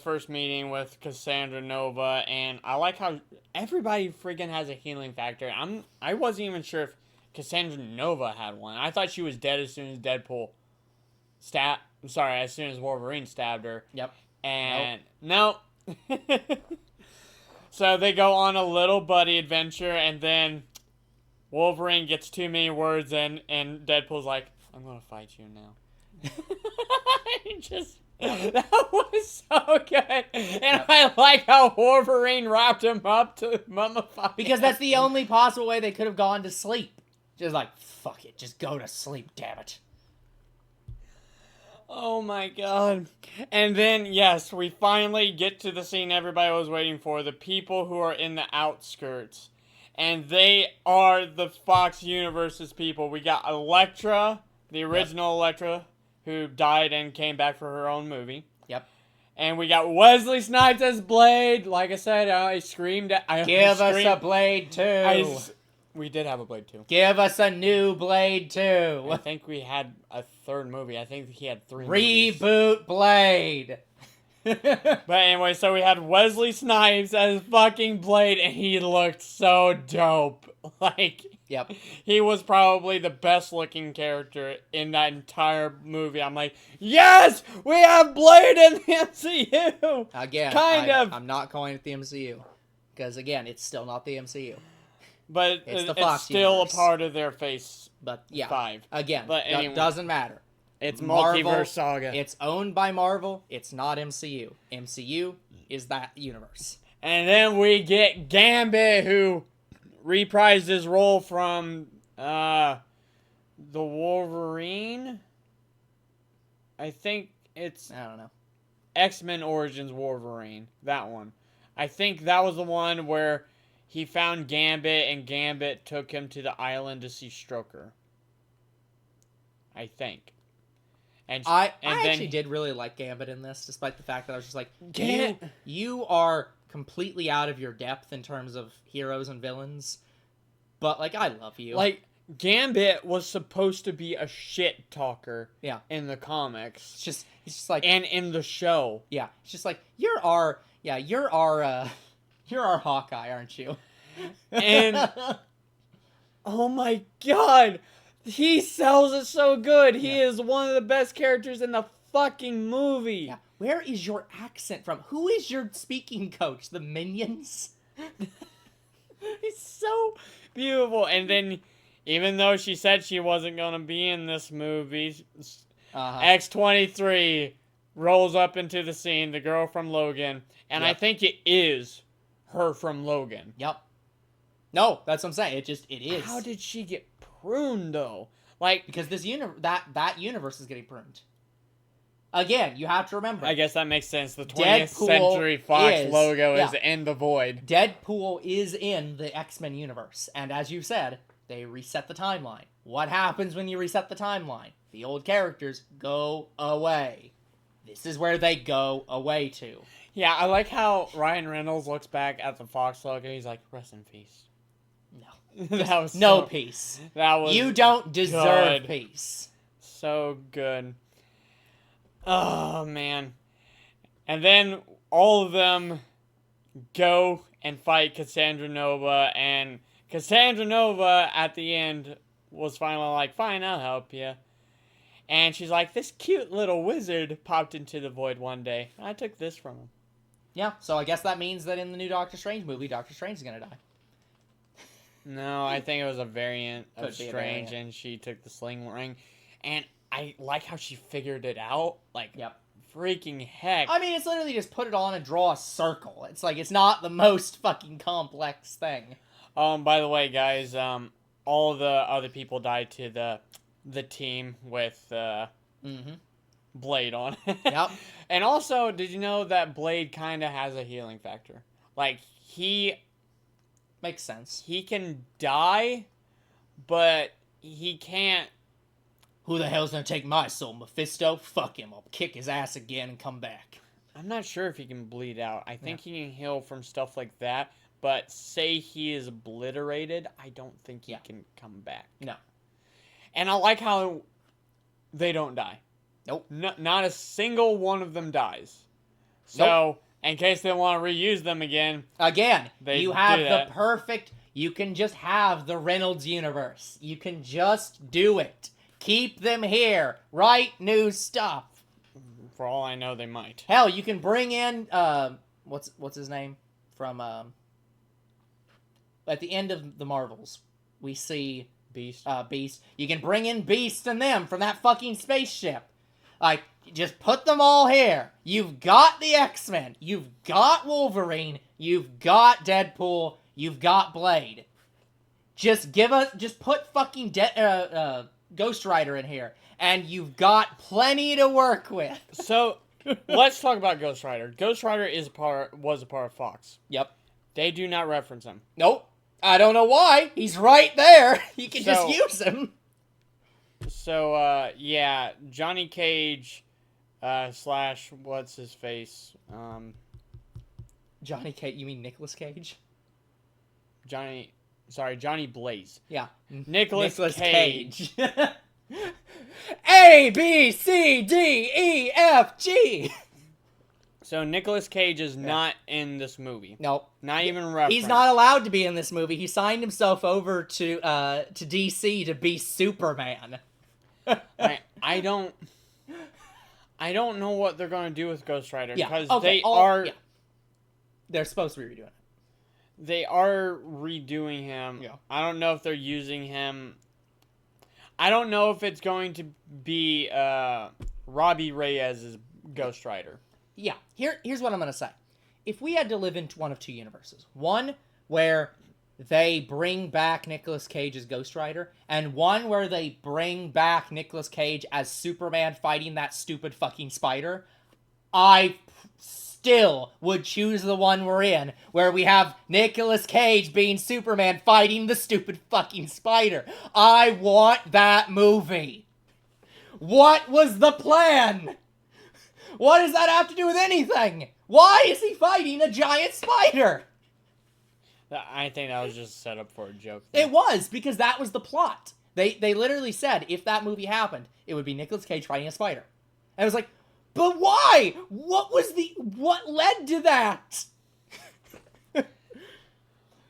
Speaker 2: first meeting with Cassandra Nova, and I like how everybody friggin' has a healing factor. I wasn't even sure if Cassandra Nova had one. I thought she was dead as soon as Deadpool as soon as Wolverine stabbed her.
Speaker 1: Yep.
Speaker 2: And nope. So they go on a little buddy adventure, and then Wolverine gets too many words, and Deadpool's like, I'm gonna fight you now. That was so good. And I like how Wolverine wrapped him up to mummify
Speaker 1: because that's the only possible way they could have gone to sleep. Just like, fuck it, just go to sleep, damn it.
Speaker 2: Oh my god. And then, yes, we finally get to the scene everybody was waiting for. The people who are in the outskirts. And they are the Fox Universe's people. We got Elektra, the original Elektra, who died and came back for her own movie.
Speaker 1: Yep.
Speaker 2: And we got Wesley Snipes as Blade. Like I said, I screamed.
Speaker 1: Give us a Blade 2.
Speaker 2: We did have a Blade 2.
Speaker 1: Give us a new Blade 2.
Speaker 2: I think we had a third movie. I think he had 3
Speaker 1: Reboot
Speaker 2: movies.
Speaker 1: Blade.
Speaker 2: But anyway, so we had Wesley Snipes as fucking Blade, and he looked so dope. Like,
Speaker 1: yep.
Speaker 2: He was probably the best looking character in that entire movie. I'm like, yes, we have Blade in the MCU.
Speaker 1: Again, I'm not calling it the MCU because again, it's still not the MCU.
Speaker 2: But it's still universe. A part of their Phase
Speaker 1: but yeah,
Speaker 2: 5.
Speaker 1: Again, but anyway, doesn't matter.
Speaker 2: It's Marvel, Multiverse Saga.
Speaker 1: It's owned by Marvel. It's not MCU. MCU is that universe.
Speaker 2: And then we get Gambit, who reprised his role from the Wolverine. I think it's...
Speaker 1: I don't know.
Speaker 2: X-Men Origins Wolverine. That one. I think that was the one where he found Gambit, and Gambit took him to the island to see Stroker. I think. And
Speaker 1: I actually did really like Gambit in this, despite the fact that I was just like, you are completely out of your depth in terms of heroes and villains, but, like, I love you.
Speaker 2: Like, Gambit was supposed to be a shit talker in the comics.
Speaker 1: It's just like...
Speaker 2: And in the show.
Speaker 1: Yeah. It's just like, you're our Hawkeye, aren't you?
Speaker 2: And... oh my god! He sells it so good. He is one of the best characters in the fucking movie.
Speaker 1: Yeah. Where is your accent from? Who is your speaking coach? The Minions?
Speaker 2: He's so beautiful. And then, even though she said she wasn't going to be in this movie, X-23 rolls up into the scene, the girl from Logan. And I think it is her from Logan.
Speaker 1: Yep. No, that's what I'm saying. It is.
Speaker 2: How did she get pruned though? Like,
Speaker 1: because this that universe is getting pruned. Again, you have to remember.
Speaker 2: I guess that makes sense. The 20th Century Fox logo is in the void.
Speaker 1: Deadpool is in the X-Men universe, and as you said, they reset the timeline. What happens when you reset the timeline? The old characters go away. This is where they go away to.
Speaker 2: Yeah, I like how Ryan Reynolds looks back at the Fox logo. He's like, rest in peace.
Speaker 1: No.
Speaker 2: That was
Speaker 1: no peace.
Speaker 2: That was
Speaker 1: You don't deserve peace.
Speaker 2: So good. Oh, man. And then all of them go and fight Cassandra Nova. And Cassandra Nova, at the end, was finally like, fine, I'll help you. And she's like, this cute little wizard popped into the void one day. I took this from him.
Speaker 1: Yeah, so I guess that means that in the new Doctor Strange movie, Doctor Strange is going to die.
Speaker 2: No, I think it was a variant of Strange, and she took the sling ring. And I like how she figured it out, like, freaking heck.
Speaker 1: I mean, it's literally just put it on and draw a circle. It's like, it's not the most fucking complex thing.
Speaker 2: By the way, guys, all the other people died to the team with Blade on it.
Speaker 1: Yep.
Speaker 2: And also, did you know that Blade kind of has a healing factor? Like,
Speaker 1: Makes sense.
Speaker 2: he can die, but he can't.
Speaker 1: Who the hell's gonna take my soul? Mephisto? Fuck him. I'll kick his ass again and come back.
Speaker 2: I'm not sure if he can bleed out. I think he can heal from stuff like that, but say he is obliterated, I don't think he can come back.
Speaker 1: No.
Speaker 2: And I like how they don't die.
Speaker 1: Nope.
Speaker 2: Not a single one of them dies. So, in case they want to reuse them again,
Speaker 1: you have the perfect... You can just have the Reynolds universe. You can just do it. Keep them here. Write new stuff.
Speaker 2: For all I know, they might.
Speaker 1: Hell, you can bring in... what's his name? From... at the end of the Marvels, we see...
Speaker 2: Beast.
Speaker 1: Beast. You can bring in Beast and them from that fucking spaceship. Like, just put them all here. You've got the X-Men. You've got Wolverine. You've got Deadpool. You've got Blade. Just put fucking Ghost Rider in here, and you've got plenty to work with.
Speaker 2: So, let's talk about Ghost Rider. Ghost Rider was a part of Fox.
Speaker 1: Yep.
Speaker 2: They do not reference him.
Speaker 1: Nope. I don't know why. He's right there. You can just use him.
Speaker 2: So, yeah, Johnny Cage, slash, what's his face?
Speaker 1: Johnny Cage, you mean Nicolas Cage?
Speaker 2: Johnny Blaze.
Speaker 1: Yeah.
Speaker 2: Nicolas Cage.
Speaker 1: A, B, C, D, E, F, G.
Speaker 2: So Nicolas Cage is not in this movie.
Speaker 1: Nope.
Speaker 2: Not even referenced.
Speaker 1: He's not allowed to be in this movie. He signed himself over to DC to be Superman.
Speaker 2: I don't know what they're going to do with Ghost Rider because
Speaker 1: they're supposed to be redoing it.
Speaker 2: They are redoing him.
Speaker 1: Yeah.
Speaker 2: I don't know if they're using him. I don't know if it's going to be Robbie Reyes' Ghost Rider.
Speaker 1: Yeah. Here's what I'm going to say. If we had to live in one of two universes, one where they bring back Nicolas Cage as Ghost Rider, and one where they bring back Nicolas Cage as Superman fighting that stupid fucking spider, I still would choose the one we're in, where we have Nicolas Cage being Superman fighting the stupid fucking spider. I want that movie. What was the plan? What does that have to do with anything? Why is he fighting a giant spider?
Speaker 2: I think that was just set up for a joke.
Speaker 1: It was, because that was the plot. They literally said if that movie happened, it would be Nicolas Cage fighting a spider. And I was like, but why? What led to that?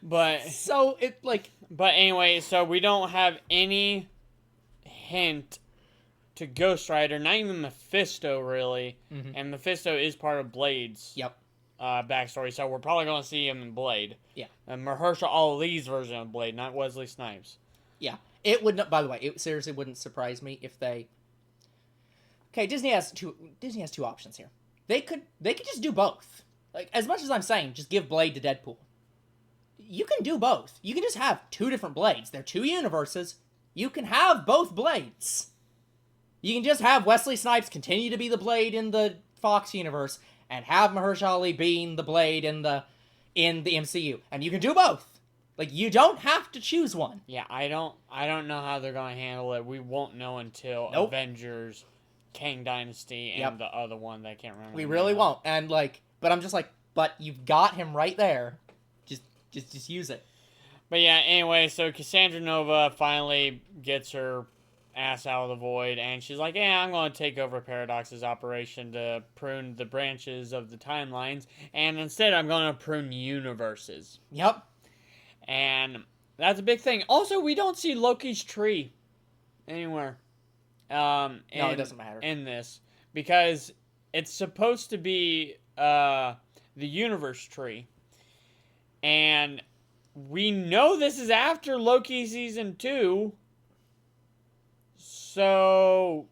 Speaker 2: But anyway, so we don't have any hint to Ghost Rider, not even Mephisto, really. Mm-hmm. And Mephisto is part of Blade's backstory, so we're probably going to see him in Blade. Yeah. And Mahershala Ali's version of Blade, not Wesley Snipes.
Speaker 1: Yeah. It would not, by the way, it seriously wouldn't surprise me if they... Okay, Disney has two options here. They could just do both. Like, as much as I'm saying, just give Blade to Deadpool. You can do both. You can just have two different Blades. They're two universes. You can have both Blades. You can just have Wesley Snipes continue to be the Blade in the Fox universe, and have Mahershala Ali being the Blade in the MCU. And you can do both. Like, you don't have to choose one.
Speaker 2: Yeah, I don't know how they're going to handle it. We won't know until Avengers, Kang Dynasty, and the other one that I can't remember.
Speaker 1: We really won't. And but I'm just like, but you've got him right there. Just use it.
Speaker 2: But yeah, anyway, so Cassandra Nova finally gets her ass out of the void, and she's like, yeah, I'm going to take over Paradox's operation to prune the branches of the timelines, and instead I'm going to prune universes.
Speaker 1: Yep.
Speaker 2: And that's a big thing. Also, we don't see Loki's tree anywhere.
Speaker 1: No, it doesn't matter.
Speaker 2: In this. Because it's supposed to be the universe tree. And we know this is after Loki Season 2. So,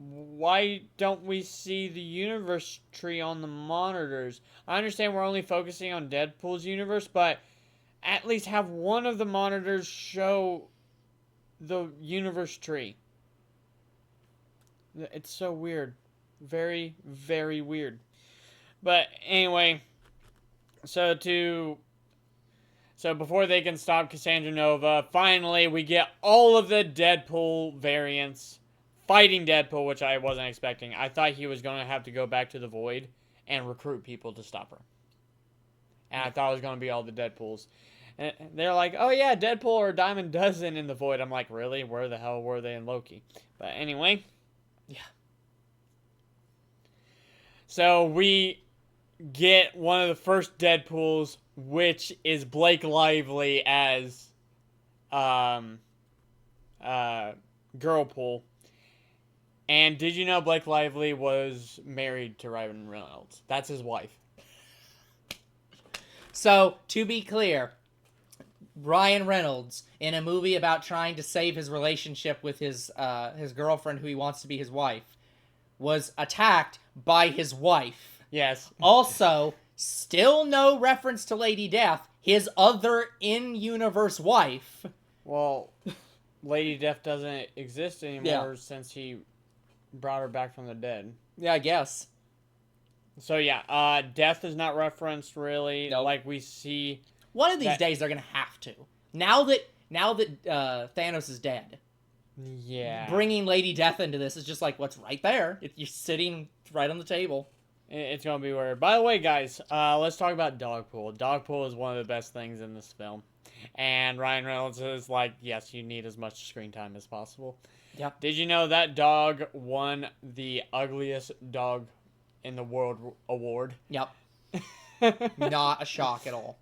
Speaker 2: why don't we see the universe tree on the monitors? I understand we're only focusing on Deadpool's universe, but at least have one of the monitors show the universe tree. It's so weird. Very, very weird. But anyway, so before they can stop Cassandra Nova, finally we get all of the Deadpool variants fighting Deadpool, which I wasn't expecting. I thought he was going to have to go back to the Void and recruit people to stop her. And I thought it was going to be all the Deadpools. And they're like, oh yeah, Deadpool or Diamond Dozen in the Void. I'm like, really? Where the hell were they in Loki? But anyway.
Speaker 1: Yeah.
Speaker 2: So we get one of the first Deadpools, which is Blake Lively as Girlpool. And did you know Blake Lively was married to Ryan Reynolds? That's his wife.
Speaker 1: So, to be clear, Ryan Reynolds, in a movie about trying to save his relationship with his girlfriend who he wants to be his wife, was attacked by his wife.
Speaker 2: Yes.
Speaker 1: Also, still no reference to Lady Death, his other in-universe wife.
Speaker 2: Well, Lady Death doesn't exist anymore since he brought her back from the dead.
Speaker 1: Yeah, I guess.
Speaker 2: So yeah, Death is not referenced really.
Speaker 1: Nope.
Speaker 2: Like we see.
Speaker 1: One of these days they're gonna have to. Now that Thanos is dead.
Speaker 2: Yeah.
Speaker 1: Bringing Lady Death into this is just like what's right there. You're sitting right on the table.
Speaker 2: It's gonna be weird. By the way, guys, let's talk about Dogpool. Dogpool is one of the best things in this film, and Ryan Reynolds is like, yes, you need as much screen time as possible.
Speaker 1: Yeah.
Speaker 2: Did you know that dog won the ugliest dog in the world award?
Speaker 1: Yep. Not a shock at all.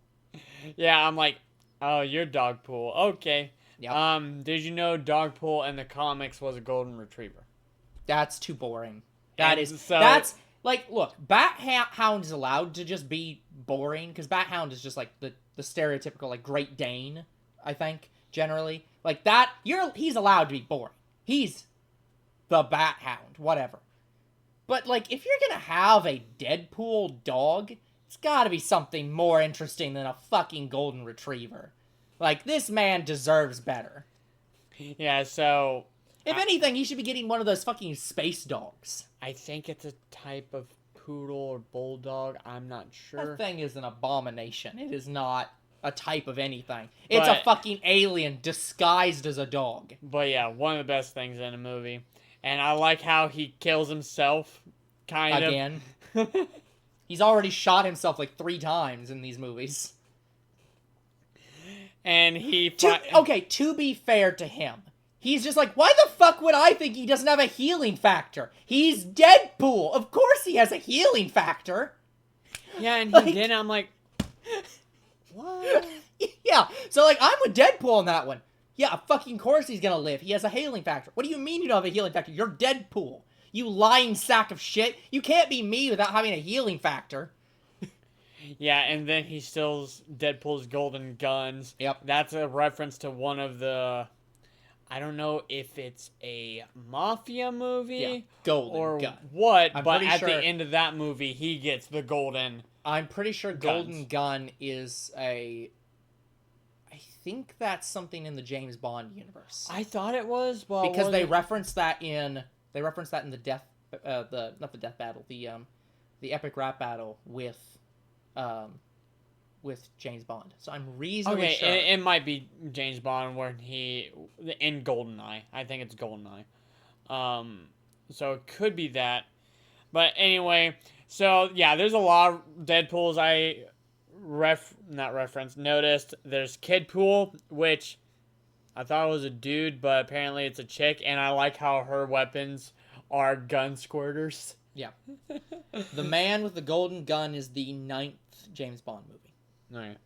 Speaker 2: Yeah, I'm like, oh, you're Dogpool. Okay.
Speaker 1: Yep.
Speaker 2: Did you know Dogpool in the comics was a golden retriever?
Speaker 1: That's too boring. That's like, look, Bat-Hound is allowed to just be boring because Bat-Hound is just like the stereotypical like Great Dane, I think, generally. Like that, he's allowed to be boring. He's the Bat-Hound, whatever. But like, if you're gonna have a Deadpool dog, it's gotta be something more interesting than a fucking golden retriever. Like, this man deserves better.
Speaker 2: Yeah, so...
Speaker 1: If anything, he should be getting one of those fucking space dogs.
Speaker 2: I think it's a type of poodle or bulldog. I'm not sure.
Speaker 1: That thing is an abomination. It is not a type of anything. It's a fucking alien disguised as a dog.
Speaker 2: But yeah, one of the best things in a movie. And I like how he kills himself, kind of.
Speaker 1: Again. He's already shot himself like 3 times in these movies.
Speaker 2: And he...
Speaker 1: Okay, to be fair to him, he's just like, why the fuck would I think he doesn't have a healing factor? He's Deadpool. Of course he has a healing factor.
Speaker 2: Yeah, and he did. I'm like, what?
Speaker 1: Yeah, so like, I'm with Deadpool on that one. Yeah, of fucking course he's gonna live. He has a healing factor. What do you mean you don't have a healing factor? You're Deadpool. You lying sack of shit. You can't be me without having a healing factor.
Speaker 2: Yeah, and then he steals Deadpool's golden guns.
Speaker 1: Yep.
Speaker 2: That's a reference to one of the... I don't know if it's a mafia movie.
Speaker 1: Yeah, golden gun.
Speaker 2: What, but at the end of that movie, he gets the golden
Speaker 1: I'm pretty sure golden gun is a... I think that's something in the James Bond universe.
Speaker 2: I thought it was, well,
Speaker 1: because they reference that in the death not the death battle, the epic rap battle with James Bond. So I'm reasonably sure.
Speaker 2: Okay, it might be James Bond where in GoldenEye. I think it's GoldenEye. So it could be that. But anyway, so yeah, there's a lot of Deadpools I noticed. There's Kidpool, which I thought was a dude, but apparently it's a chick, and I like how her weapons are gun squirters.
Speaker 1: Yeah. The man with the golden gun is the 9th James Bond movie.
Speaker 2: Okay.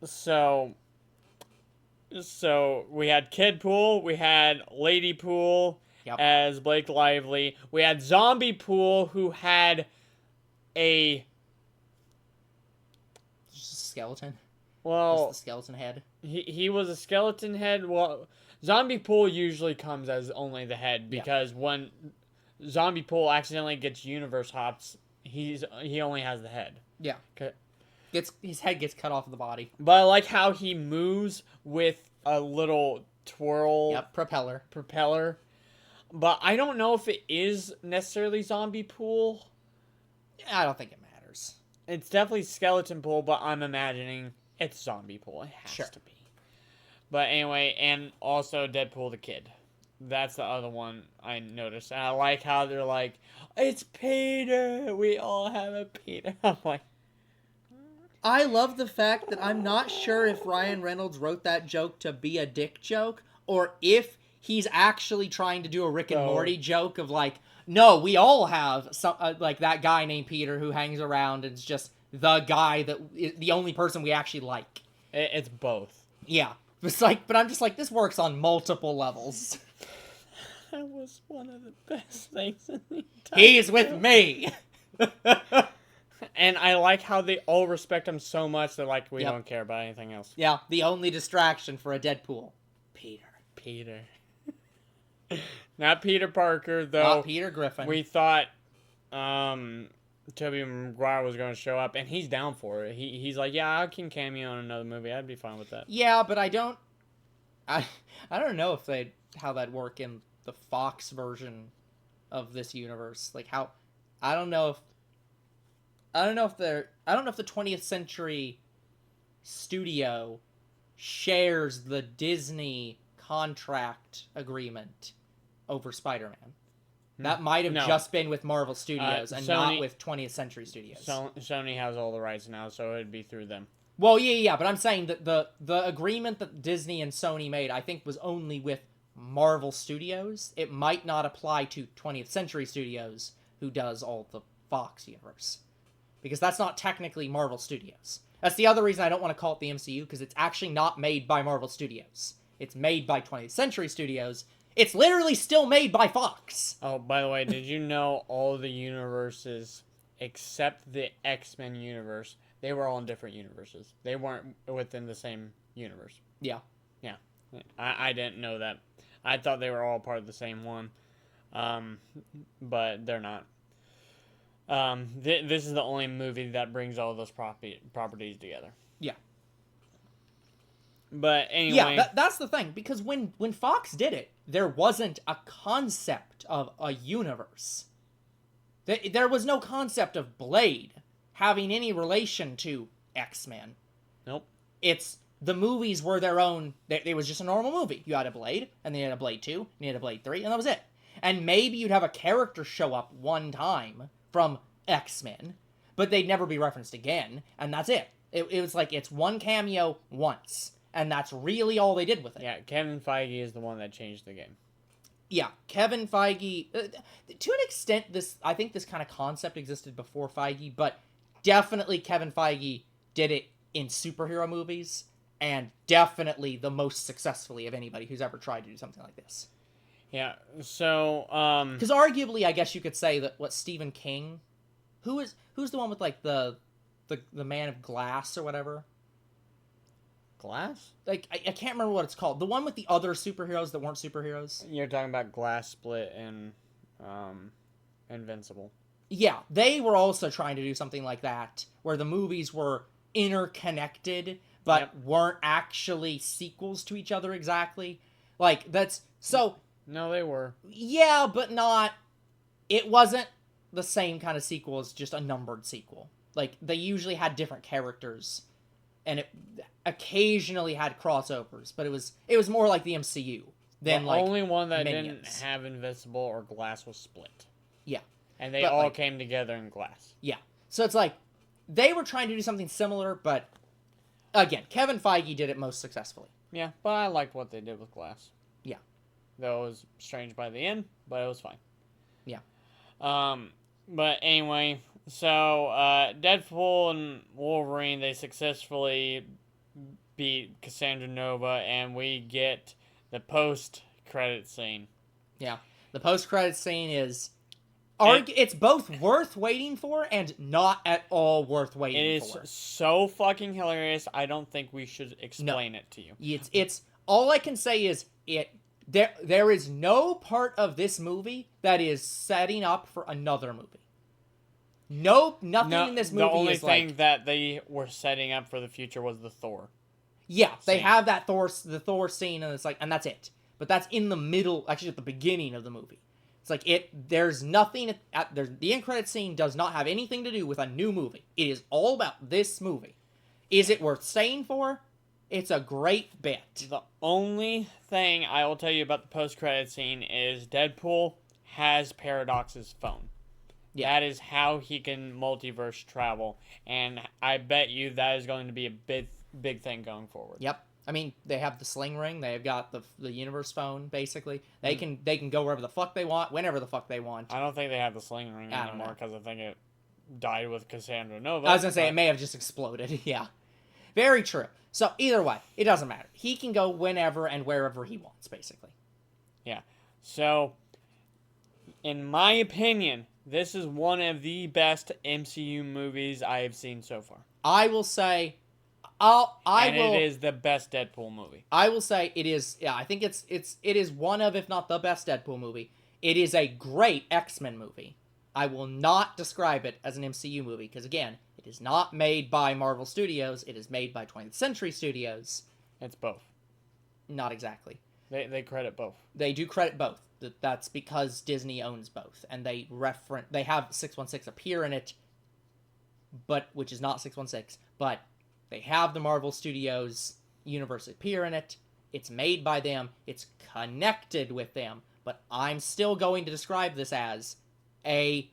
Speaker 2: So we had Kidpool, we had Ladypool as Blake Lively, we had Zombie Pool, who had
Speaker 1: just a skeleton.
Speaker 2: Well,
Speaker 1: the skeleton head.
Speaker 2: he was a skeleton head. Well, Zombie Pool usually comes as only the head because when Zombie Pool accidentally gets universe hops, he only has the head.
Speaker 1: Yeah.
Speaker 2: Okay.
Speaker 1: His head gets cut off of the body.
Speaker 2: But I like how he moves with a little twirl.
Speaker 1: Yep,
Speaker 2: propeller. But I don't know if it is necessarily Zombie Pool.
Speaker 1: I don't think it matters.
Speaker 2: It's definitely Skeleton Pool, but I'm imagining it's Zombie Pool. It has to be. But anyway, and also Deadpool the Kid. That's the other one I noticed. And I like how they're like, it's Peter. We all have a Peter. I'm like,
Speaker 1: I love the fact that I'm not sure if Ryan Reynolds wrote that joke to be a dick joke or if he's actually trying to do a Rick and Morty joke of like, no, we all have some like that guy named Peter who hangs around and is just the guy the only person we actually like.
Speaker 2: It's both.
Speaker 1: Yeah. It's like, but I'm just like, this works on multiple levels.
Speaker 2: That was one of the best things in the entire
Speaker 1: He's with me!
Speaker 2: And I like how they all respect him so much that like we don't care about anything else.
Speaker 1: Yeah, the only distraction for a Deadpool.
Speaker 2: Peter. Not Peter Parker, though.
Speaker 1: Not Peter Griffin.
Speaker 2: We thought Tobey Maguire was going to show up, and he's down for it. He's like, yeah, I can cameo in another movie. I'd be fine with that.
Speaker 1: Yeah, but I don't know if how that'd work in the Fox version of this universe. Like how, I don't know if the 20th Century Studio shares the Disney contract agreement over Spider-Man. That might have just been with Marvel Studios and not with 20th Century Studios.
Speaker 2: Sony has all the rights now, so it'd be through them.
Speaker 1: Well, yeah, but I'm saying that the agreement that Disney and Sony made, I think, was only with Marvel Studios. It might not apply to 20th Century Studios, who does all the Fox universe. Because that's not technically Marvel Studios. That's the other reason I don't want to call it the MCU, because it's actually not made by Marvel Studios. It's made by 20th Century Studios. It's literally still made by Fox.
Speaker 2: Oh, by the way, did you know all the universes, except the X-Men universe, they were all in different universes. They weren't within the same universe.
Speaker 1: Yeah.
Speaker 2: Yeah. I didn't know that. I thought they were all part of the same one. But they're not. This is the only movie that brings all those properties together.
Speaker 1: Yeah.
Speaker 2: But anyway...
Speaker 1: Yeah, that's the thing. Because when Fox did it, there wasn't a concept of a universe. There was no concept of Blade having any relation to X-Men.
Speaker 2: Nope.
Speaker 1: The movies were their own... It was just a normal movie. You had a Blade, and then you had a Blade 2, and you had a Blade 3, and that was it. And maybe you'd have a character show up one time from X-Men, but they'd never be referenced again, and that's it. It was like, it's one cameo once, and that's really all they did with it.
Speaker 2: Yeah, Kevin Feige is the one that changed the game.
Speaker 1: Yeah, Kevin Feige... to an extent, I think this kind of concept existed before Feige, but definitely Kevin Feige did it in superhero movies, and definitely the most successfully of anybody who's ever tried to do something like this.
Speaker 2: Yeah, so,
Speaker 1: Because arguably, I guess you could say that, Stephen King... Who's the one with, like, the Man of Glass or whatever?
Speaker 2: Glass?
Speaker 1: Like, I can't remember what it's called. The one with the other superheroes that weren't superheroes.
Speaker 2: You're talking about Glass Split and, Invincible.
Speaker 1: Yeah, they were also trying to do something like that, where the movies were interconnected, but weren't actually sequels to each other exactly. Like, that's... So...
Speaker 2: No, they were.
Speaker 1: Yeah, but not... It wasn't the same kind of sequel as just a numbered sequel. Like, they usually had different characters, and it occasionally had crossovers, but it was more like the MCU than,
Speaker 2: the only one that didn't have Invincible or Glass was Split.
Speaker 1: Yeah.
Speaker 2: And they all came together in Glass.
Speaker 1: Yeah. So it's like, they were trying to do something similar, but, again, Kevin Feige did it most successfully.
Speaker 2: Yeah, but I liked what they did with Glass.
Speaker 1: Yeah.
Speaker 2: Though it was strange by the end, but it was fine.
Speaker 1: Yeah.
Speaker 2: But anyway, so Deadpool and Wolverine, they successfully beat Cassandra Nova, and we get the post-credit scene.
Speaker 1: Yeah. The post-credit scene is It's both worth waiting for and not at all worth waiting for.
Speaker 2: It is so fucking hilarious. I don't think we should explain it to you.
Speaker 1: It's all I can say is there is no part of this movie that is setting up for another movie. Nothing in this movie is
Speaker 2: the only thing that they were setting up for the future was the Thor.
Speaker 1: Yeah, they have that the Thor scene, and it's like, and that's it. But that's in the middle, actually at the beginning of the movie. It's like there's nothing the end credit scene does not have anything to do with a new movie. It is all about this movie. Is it worth staying for? It's a great bit.
Speaker 2: The only thing I will tell you about the post-credit scene is Deadpool has Paradox's phone. Yeah. That is how he can multiverse travel, and I bet you that is going to be a big thing going forward.
Speaker 1: Yep. I mean, they have the sling ring. They've got the universe phone. Basically, they can go wherever the fuck they want, whenever the fuck they want.
Speaker 2: I don't think they have the sling ring anymore because I think it died with Cassandra Nova.
Speaker 1: I was gonna say it may have just exploded. Yeah, very true. So either way, it doesn't matter. He can go whenever and wherever he wants, basically.
Speaker 2: Yeah. So, in my opinion, this is one of the best MCU movies I have seen so far.
Speaker 1: I will say,
Speaker 2: it is the best Deadpool movie.
Speaker 1: I will say it is. Yeah, I think it is one of, if not the best Deadpool movie. It is a great X-Men movie. I will not describe it as an MCU movie because, again, it is not made by Marvel Studios. It is made by 20th Century Studios.
Speaker 2: It's both.
Speaker 1: Not exactly.
Speaker 2: They credit both.
Speaker 1: They do credit both. That's because Disney owns both, and they have 616 appear in it, which is not 616, but they have the Marvel Studios universe appear in it. It's made by them. It's connected with them, but I'm still going to describe this as a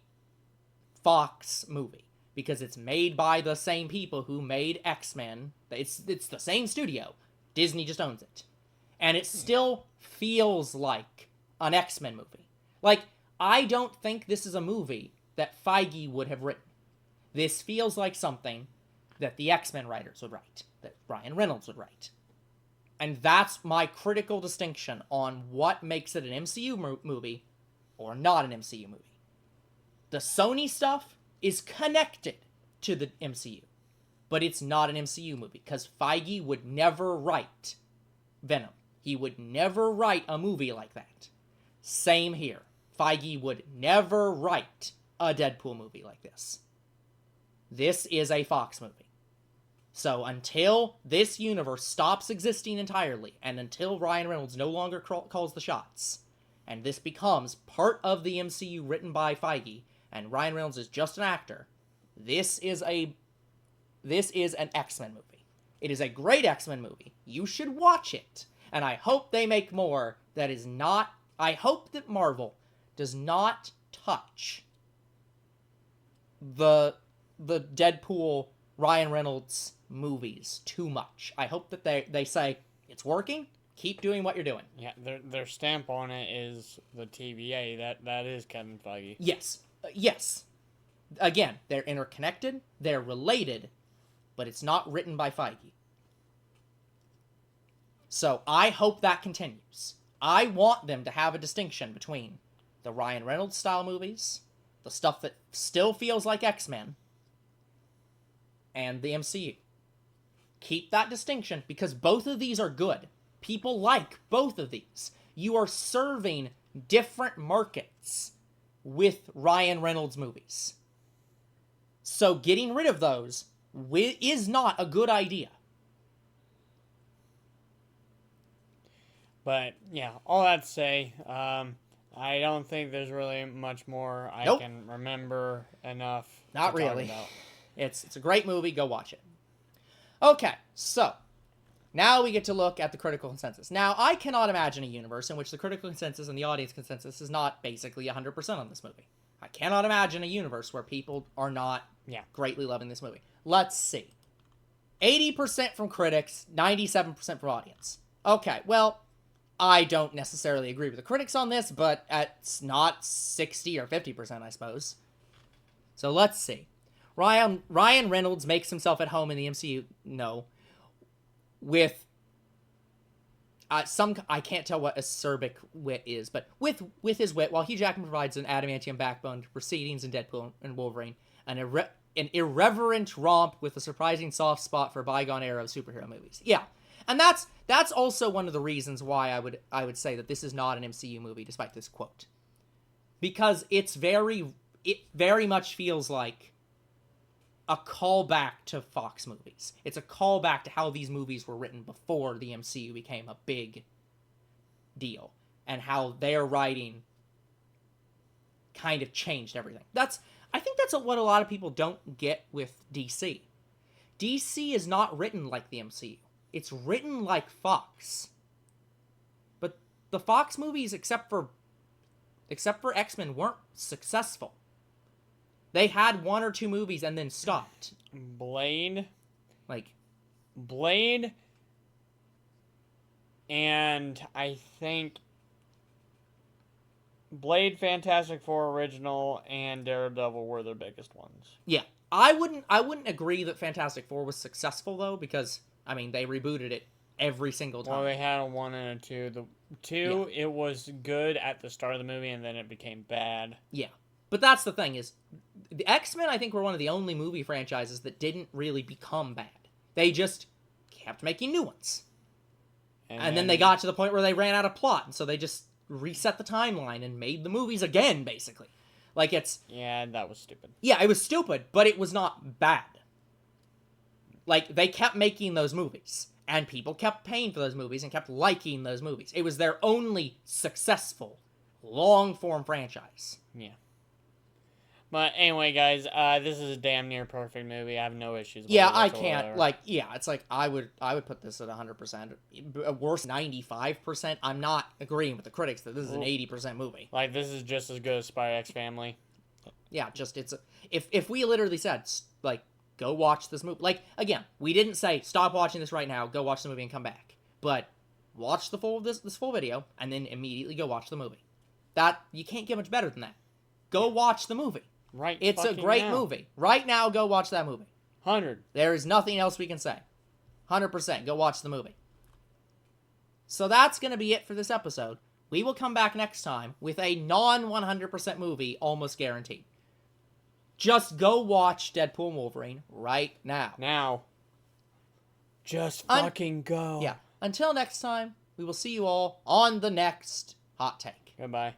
Speaker 1: Fox movie because it's made by the same people who made X-Men. It's the same studio. Disney just owns it. And it still feels like an X-Men movie. Like, I don't think this is a movie that Feige would have written. This feels like something that the X-Men writers would write, that Ryan Reynolds would write. And that's my critical distinction on what makes it an MCU movie or not an MCU movie. The Sony stuff is connected to the MCU, but it's not an MCU movie because Feige would never write Venom. He would never write a movie like that. Same here. Feige would never write a Deadpool movie like this. This is a Fox movie. So until this universe stops existing entirely, and until Ryan Reynolds no longer calls the shots, and this becomes part of the MCU written by Feige, and Ryan Reynolds is just an actor, this is an X-Men movie. It is a great X-Men movie. You should watch it. And I hope they make more that is not... I hope that Marvel does not touch the Deadpool Ryan Reynolds movies too much. I hope that they say, it's working, keep doing what you're doing.
Speaker 2: Yeah, their stamp on it is the TVA. That is Kevin Feige.
Speaker 1: Yes. Yes. Again, they're interconnected, they're related, but it's not written by Feige. So I hope that continues. I want them to have a distinction between the Ryan Reynolds style movies, the stuff that still feels like X-Men, and the MCU. Keep that distinction because both of these are good. People like both of these. You are serving different markets with Ryan Reynolds movies. So getting rid of those is not a good idea.
Speaker 2: But, yeah, all that to say, I don't think there's really much more I can remember enough
Speaker 1: Not
Speaker 2: to
Speaker 1: really.
Speaker 2: talk about.
Speaker 1: It's a great movie. Go watch it. Okay, so now we get to look at the critical consensus. Now, I cannot imagine a universe in which the critical consensus and the audience consensus is not basically 100% on this movie. I cannot imagine a universe where people are not greatly loving this movie. Let's see. 80% from critics, 97% from audience. Okay, well, I don't necessarily agree with the critics on this, but it's not 60 or 50%, I suppose. So let's see. Ryan Reynolds makes himself at home in the MCU. No. With I can't tell what acerbic wit is, but with his wit, while Hugh Jackman provides an adamantium backbone to proceedings in Deadpool and Wolverine, an irreverent romp with a surprising soft spot for bygone era of superhero movies. Yeah, and that's also one of the reasons why I would say that this is not an MCU movie, despite this quote, because it very much feels like a callback to Fox movies. It's a callback to how these movies were written before the MCU became a big deal, and how their writing kind of changed everything. I think that's what a lot of people don't get with DC. DC is not written like the MCU. It's written like Fox. But the Fox movies, except for X-Men, weren't successful. They had 1 or 2 movies and then stopped.
Speaker 2: Blade,
Speaker 1: Like,
Speaker 2: and I think Blade, Fantastic Four original, and Daredevil were their biggest ones.
Speaker 1: yeah. I wouldn't agree that Fantastic Four was successful, though, because, I mean, they rebooted it every single time.
Speaker 2: Well, they had a 1 and a 2. The 2, It was good at the start of the movie, and then it became bad.
Speaker 1: Yeah. But that's the thing, is the X-Men, I think, were one of the only movie franchises that didn't really become bad. They just kept making new ones. And then they got to the point where they ran out of plot, and so they just reset the timeline and made the movies again, basically. Like, it's...
Speaker 2: Yeah, that was stupid.
Speaker 1: Yeah, it was stupid, but it was not bad. Like, they kept making those movies, and people kept paying for those movies and kept liking those movies. It was their only successful, long-form franchise.
Speaker 2: Yeah. But anyway, guys, this is a damn near perfect movie. I have no issues with it.
Speaker 1: Yeah, I can't, like, yeah, it's like, I would put this at 100%. Worse, 95%. I'm not agreeing with the critics that this is an 80% movie.
Speaker 2: Like, this is just as good as Spy X Family.
Speaker 1: Yeah, just, if we literally said, like, go watch this movie, like, again, we didn't say, stop watching this right now, go watch the movie and come back. But, watch the this full video, and then immediately go watch the movie. You can't get much better than that. Go watch the movie.
Speaker 2: Right.
Speaker 1: It's a great movie. Right now, go watch that movie.
Speaker 2: 100.
Speaker 1: There is nothing else we can say. 100%. Go watch the movie. So that's going to be it for this episode. We will come back next time with a non-100% movie, almost guaranteed. Just go watch Deadpool and Wolverine right now.
Speaker 2: Now. Just fucking go.
Speaker 1: Yeah. Until next time, we will see you all on the next Hot Take.
Speaker 2: Goodbye.